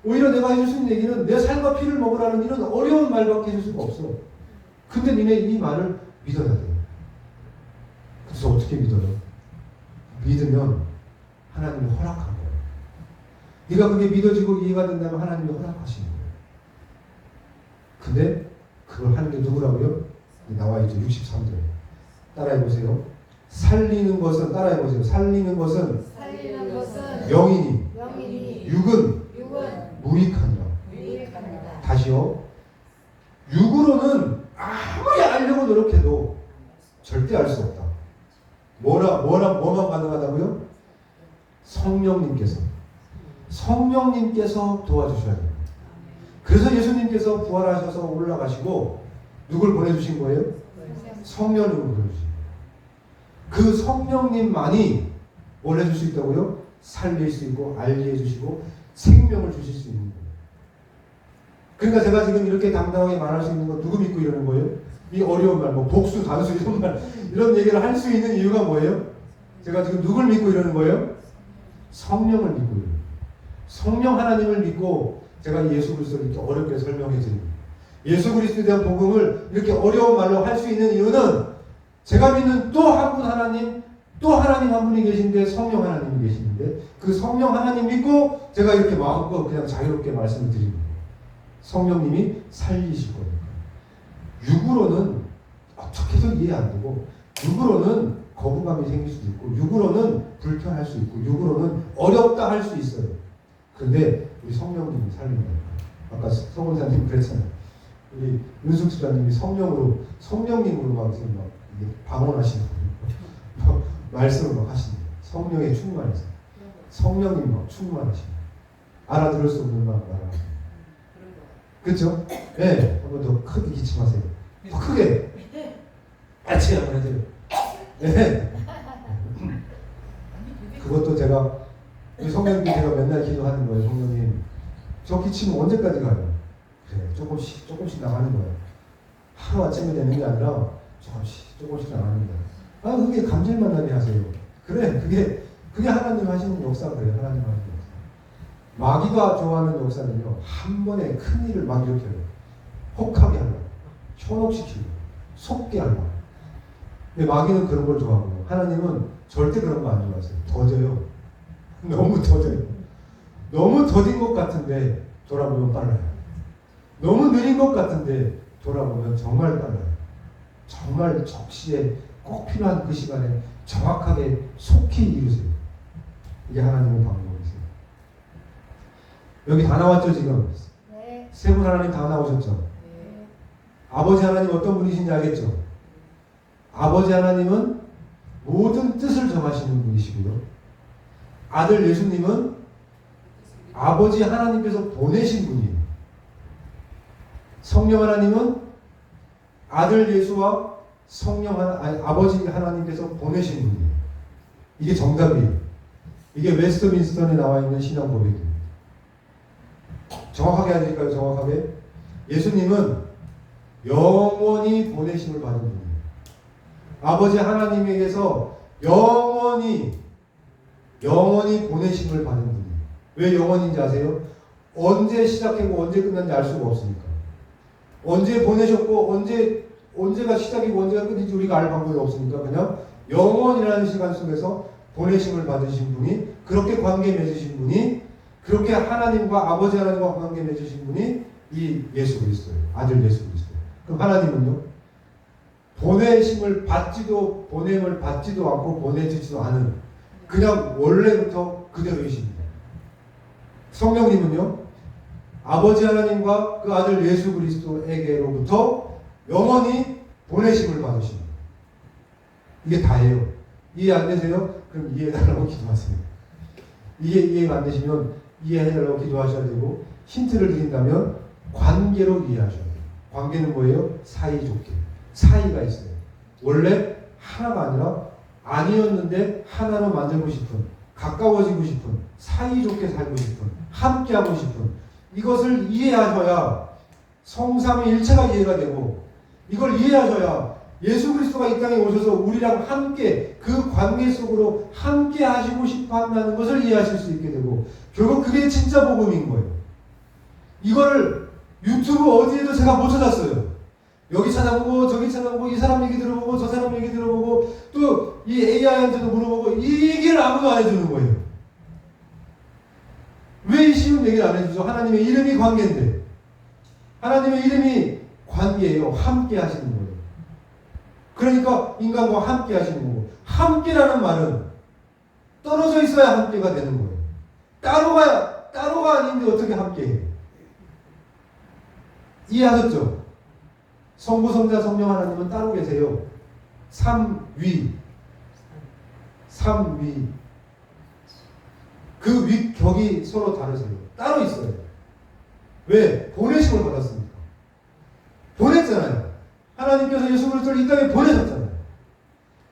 오히려 내가 해줄 수 있는 얘기는 내 살과 피를 먹으라는 이런 어려운 말밖에 해줄 수가 없어. 근데 니네 이 말을 믿어야 돼. 그래서 어떻게 믿어요? 믿으면 하나님이 허락한 거예요. 네가 그게 믿어지고 이해가 된다면 하나님이 허락하시는 거예요. 근데 그걸 하는 게 누구라고요? 나와 있죠. 63절. 따라해보세요. 살리는 것은, 따라해보세요. 살리는 것은 영이니 육은 무익하니라. 다시요. 육으로는 아무리 알려고 노력해도 절대 알 수 없다. 뭐만 가능하다고요? 성령님께서 도와주셔야 돼요. 그래서 예수님께서 부활하셔서 올라가시고 누굴 보내주신 거예요? 성령님을 보내주신 거예요. 그 성령님만이 뭘 해줄 수 있다고요? 살릴 수 있고 알게 해주시고 생명을 주실 수 있는 거예요. 그러니까 제가 지금 이렇게 당당하게 말할 수 있는 건 누구 믿고 이러는 거예요? 이 어려운 말, 복수, 단수 이런 말, 이런 얘기를 할 수 있는 이유가 뭐예요? 제가 지금 누굴 믿고 이러는 거예요? 성령을 믿고 이러는 거예요. 성령 하나님을 믿고 제가 예수 그리스도를 이렇게 어렵게 설명해 드립니다. 예수 그리스도에 대한 복음을 이렇게 어려운 말로 할 수 있는 이유는 제가 믿는 또 한 분 하나님, 또 하나님 한 분이 계신데 성령 하나님이 계시는데 그 성령 하나님 믿고 제가 이렇게 마음껏 그냥 자유롭게 말씀을 드립니다. 성령님이 살리실 거니까. 육으로는 어떻게든 이해 안 되고, 육으로는 거부감이 생길 수도 있고, 육으로는 불편할 수 있고, 육으로는 어렵다 할 수 있어요. 그런데 우리 성령님이 살린다니까. 아까 서원사님 그랬잖아요. 우리 윤숙 집사님이 성령님으로 막 지금 막 방언하시는 거예요. 말씀을 막 하시는 거예요. 성령에 충만해서. 성령님 막 충만하시는 거예요. 알아들을 수 없는 말 말하시는 거예요. 그렇죠? 네, 한번 더 크게 기침하세요. 더 크게. 같이 한번 해줘요. 네. 그것도 제가 우리 성령님 제가 맨날 기도하는 거예요. 성령님, 저 기침은 언제까지 가요? 그래, 조금씩 나가는 거예요. 하루 아침에 되는 게 아니라 조금씩 나가는 거예요. 아, 그게 감질만 나게 하세요. 그래, 그게 하나님 하시는 역사 그래요. 하나님 하시는 역사. 마귀가 좋아하는 역사는요, 한 번에 큰 일을 막 일으켜요. 혹하게 하려고, 현혹시키고, 속게 하려고. 근데 마귀는 그런 걸 좋아하고요. 하나님은 절대 그런 거 안 좋아하세요. 더뎌요. 너무 더뎌요. 너무 더딘 것 같은데 돌아보면 빨라요. 너무 느린 것 같은데 돌아보면 정말 빨라요. 정말 적시에 꼭 필요한 그 시간에 정확하게 속히 이루세요. 이게 하나님의 방법이세요. 여기 다 나왔죠 지금? 네. 세 분 하나님 다 나오셨죠? 네. 아버지 하나님 어떤 분이신지 알겠죠? 아버지 하나님은 모든 뜻을 정하시는 분이시고요. 아들 예수님은 아버지 하나님께서 보내신 분이에요. 성령 하나님은 아들 예수와 아버지 하나님께서 보내신 분이에요. 이게 정답이에요. 이게 웨스트민스턴에 나와 있는 신앙 고백입니다. 정확하게 해드릴까요? 정확하게. 예수님은 영원히 보내심을 받은 분이에요. 아버지 하나님에게서 영원히 보내심을 받은 분이에요. 왜 영원인지 아세요? 언제 시작하고 언제 끝났는지 알 수가 없으니까. 언제 보내셨고 언제가 시작이고 언제가 끝인지 우리가 알 방법이 없으니까 그냥 영원이라는 시간 속에서 보내심을 받으신 분이, 그렇게 관계 맺으신 분이, 그렇게 하나님과 아버지 하나님과 관계 맺으신 분이 이 예수 그리스도예요. 아들 예수 그리스도. 그럼 하나님은요? 보내심을 받지도 보냄을 받지도 않고 보내지도 않은 그냥 원래부터 그대로이십니다. 성령님은요? 아버지 하나님과 그 아들 예수 그리스도에게로부터 영원히 보내심을 받으십니다. 이게 다예요. 이해 안 되세요? 그럼 이해해달라고 기도하세요. 이해가 안 되시면 이해해달라고 기도하셔야 되고, 힌트를 드린다면 관계로 이해하셔야 돼요. 관계는 뭐예요? 사이좋게. 사이가 있어요. 원래 하나가 아니라 아니었는데 하나로 만들고 싶은, 가까워지고 싶은, 사이좋게 살고 싶은, 함께하고 싶은, 이것을 이해하셔야 성삼위일체가 이해가 되고, 이걸 이해하셔야 예수 그리스도가 이 땅에 오셔서 우리랑 함께 그 관계 속으로 함께 하시고 싶어 한다는 것을 이해하실 수 있게 되고, 결국 그게 진짜 복음인 거예요. 이거를 유튜브 어디에도 제가 못 찾았어요. 여기 찾아보고 저기 찾아보고 이 사람 얘기 들어보고 저 사람 얘기 들어보고 또 이 AI한테도 물어보고, 이 얘기를 아무도 안 해주는 거예요. 왜 이 쉬운 얘기를 안 해주죠? 하나님의 이름이 관계인데. 하나님의 이름이 관계예요. 함께 하시는 거예요. 그러니까 인간과 함께 하시는 거고, 함께라는 말은 떨어져 있어야 함께가 되는 거예요. 따로가 아닌데 어떻게 함께해요? 이해하셨죠? 성부, 성자, 성령 하나님은 따로 계세요. 삼위. 그 윗격이 서로 다르세요. 따로 있어요. 왜? 보내심을 받았으니까. 보냈잖아요. 하나님께서 예수 그리스도를 이 땅에 보내셨잖아요.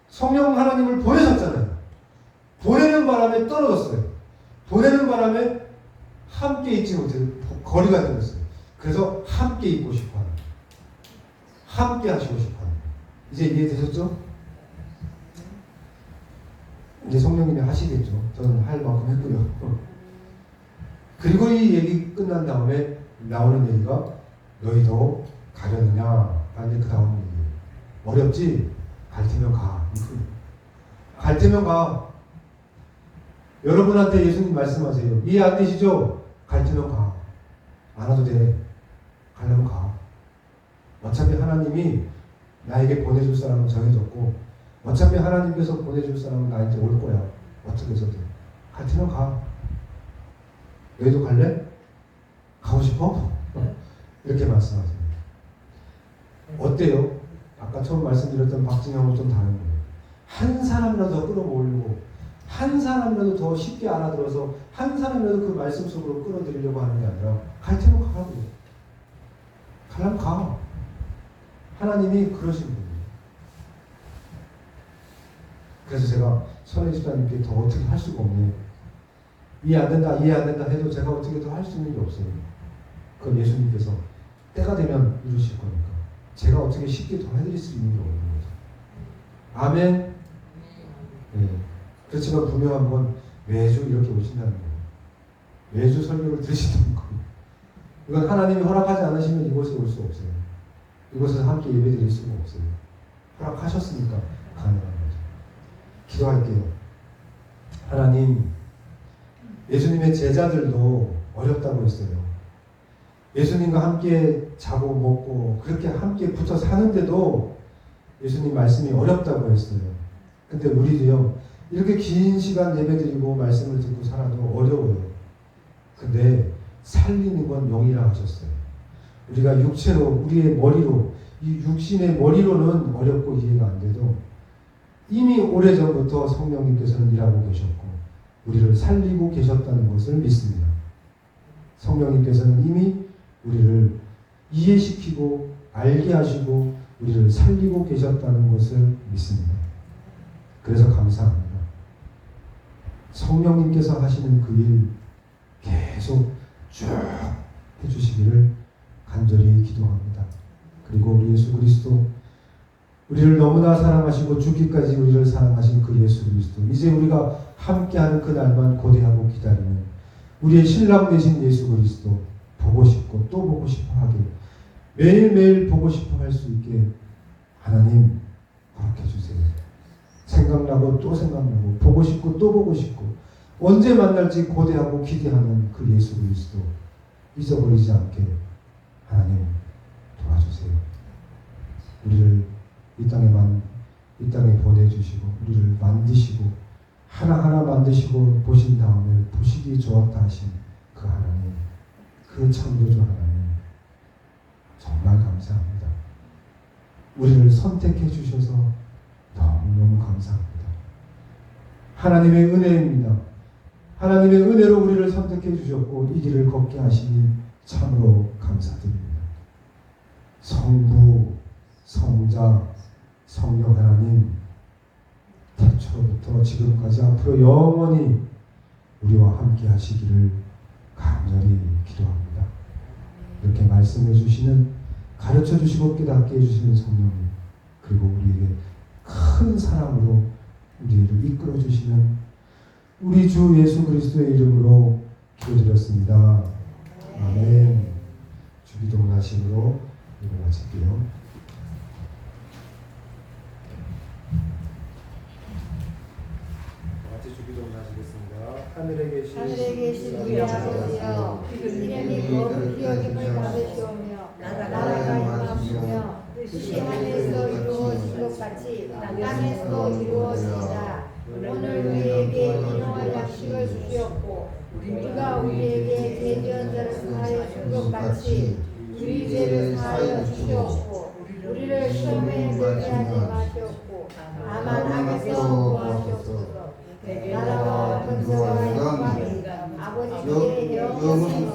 성령 하나님을 보내셨잖아요. 보내는 바람에 떨어졌어요. 보내는 바람에 함께 있지 못해서 거리가 생겼어요. 그래서 함께 있고 싶어 하는, 함께 하시고 싶어 하는. 이제 이해되셨죠? 이제 성령님이 하시겠죠. 저는 할 만큼 했고요. 그리고 이 얘기 끝난 다음에 나오는 얘기가, 너희도 가렸느냐? 이제 그 다음 얘기. 어렵지? 갈 테면 가. 갈 테면 가. 여러분한테 예수님 말씀하세요. 이해 안 되시죠? 갈 테면 가. 안 와도 돼. 가려면 가. 어차피 하나님이 나에게 보내줄 사람은 정해졌고, 어차피 하나님께서 보내줄 사람은 나한테 올 거야. 어떻게 해서든. 갈 테면 가. 너희도 갈래? 가고 싶어? 이렇게 말씀하세요. 어때요? 아까 처음 말씀드렸던 박진영은 좀 다른 거예요. 한 사람이라도 더 끌어모으려고, 한 사람이라도 더 쉽게 알아들어서 한 사람이라도 그 말씀 속으로 끌어들이려고 하는 게 아니라, 갈 테면 가라고. 가려면 가. 하나님이 그러신 분이에요. 그래서 제가 선혜 집사님께 더 어떻게 할 수가 없네요. 이해 안 된다 해도 제가 어떻게 더 할 수 있는 게 없어요. 그건 예수님께서 때가 되면 이루실 거니까. 제가 어떻게 쉽게 더 해드릴 수 있는 게 없는 거죠. 아멘. 네. 그렇지만 분명한 건 매주 이렇게 오신다는 거예요. 매주 설교를 들으시던 거예요. 이건 하나님이 허락하지 않으시면 이곳에 올 수 없어요. 이곳에서 함께 예배 드릴 수가 없어요. 허락하셨으니까 가능한 거죠. 기도할게요. 하나님, 예수님의 제자들도 어렵다고 했어요. 예수님과 함께 자고 먹고 그렇게 함께 붙어 사는데도 예수님 말씀이 어렵다고 했어요. 근데 우리도요, 이렇게 긴 시간 예배드리고 말씀을 듣고 살아도 어려워요. 근데 살리는 건 영이라 하셨어요. 우리가 육체로, 우리의 머리로, 이 육신의 머리로는 어렵고 이해가 안 돼도 이미 오래전부터 성령님께서는 일하고 계셨고 우리를 살리고 계셨다는 것을 믿습니다. 성령님께서는 이미 우리를 이해시키고 알게 하시고 우리를 살리고 계셨다는 것을 믿습니다. 그래서 감사합니다. 성령님께서 하시는 그 일 계속 쭉 해주시기를 간절히 기도합니다. 그리고 우리 예수 그리스도, 우리를 너무나 사랑하시고 죽기까지 우리를 사랑하신 그 예수 그리스도, 이제 우리가 함께하는 그날만 고대하고 기다리는 우리의 신랑 되신 예수 그리스도 보고 싶고 또 보고 싶어 하게, 매일매일 보고 싶어 할 수 있게 하나님 허락해 주세요. 생각나고 또 생각나고 보고 싶고 또 보고 싶고 언제 만날지 고대하고 기대하는 그 예수 그리스도 잊어버리지 않게 하나님 도와주세요. 우리를 이 땅에 보내주시고 우리를 만드시고 하나하나 만드시고 보신 다음에 보시기 좋았다 하신 그 하나님, 그 창조주 하나님 정말 감사합니다. 우리를 선택해 주셔서 너무너무 감사합니다. 하나님의 은혜입니다. 하나님의 은혜로 우리를 선택해 주셨고 이 길을 걷게 하시니 참으로 감사드립니다. 성부, 성자, 성령 하나님, 태초부터 지금까지 앞으로 영원히 우리와 함께 하시기를 간절히 기도합니다. 이렇게 말씀해 주시는, 가르쳐 주시고 깨닫게 해주시는 성령님, 그리고 우리에게 큰 사랑으로 우리를 이끌어 주시는 우리 주 예수 그리스도의 이름으로 기도드렸습니다. 아멘. 주기도 나심으로 이거 마칠게요. 같이 주기도 하시겠습니다. 하늘에 계신 우리 아버지여, 이름이 거룩히 여김을 받으시오며 나라가 임하시며 뜻이 하늘에서 이루어진 것 같이 땅에서도 이루어지이다. 오늘 우리에게 일용할 양식을 주시옵고 우리가 우리에게 죄지은 자를 사하여 준 것 같이 우리 죄를 사하여 주시옵고 우리를 시험에 들게 하지 마시옵고 다만 악에서 구하시옵소서. 나라와 권세와 영광이 아버지께 영원히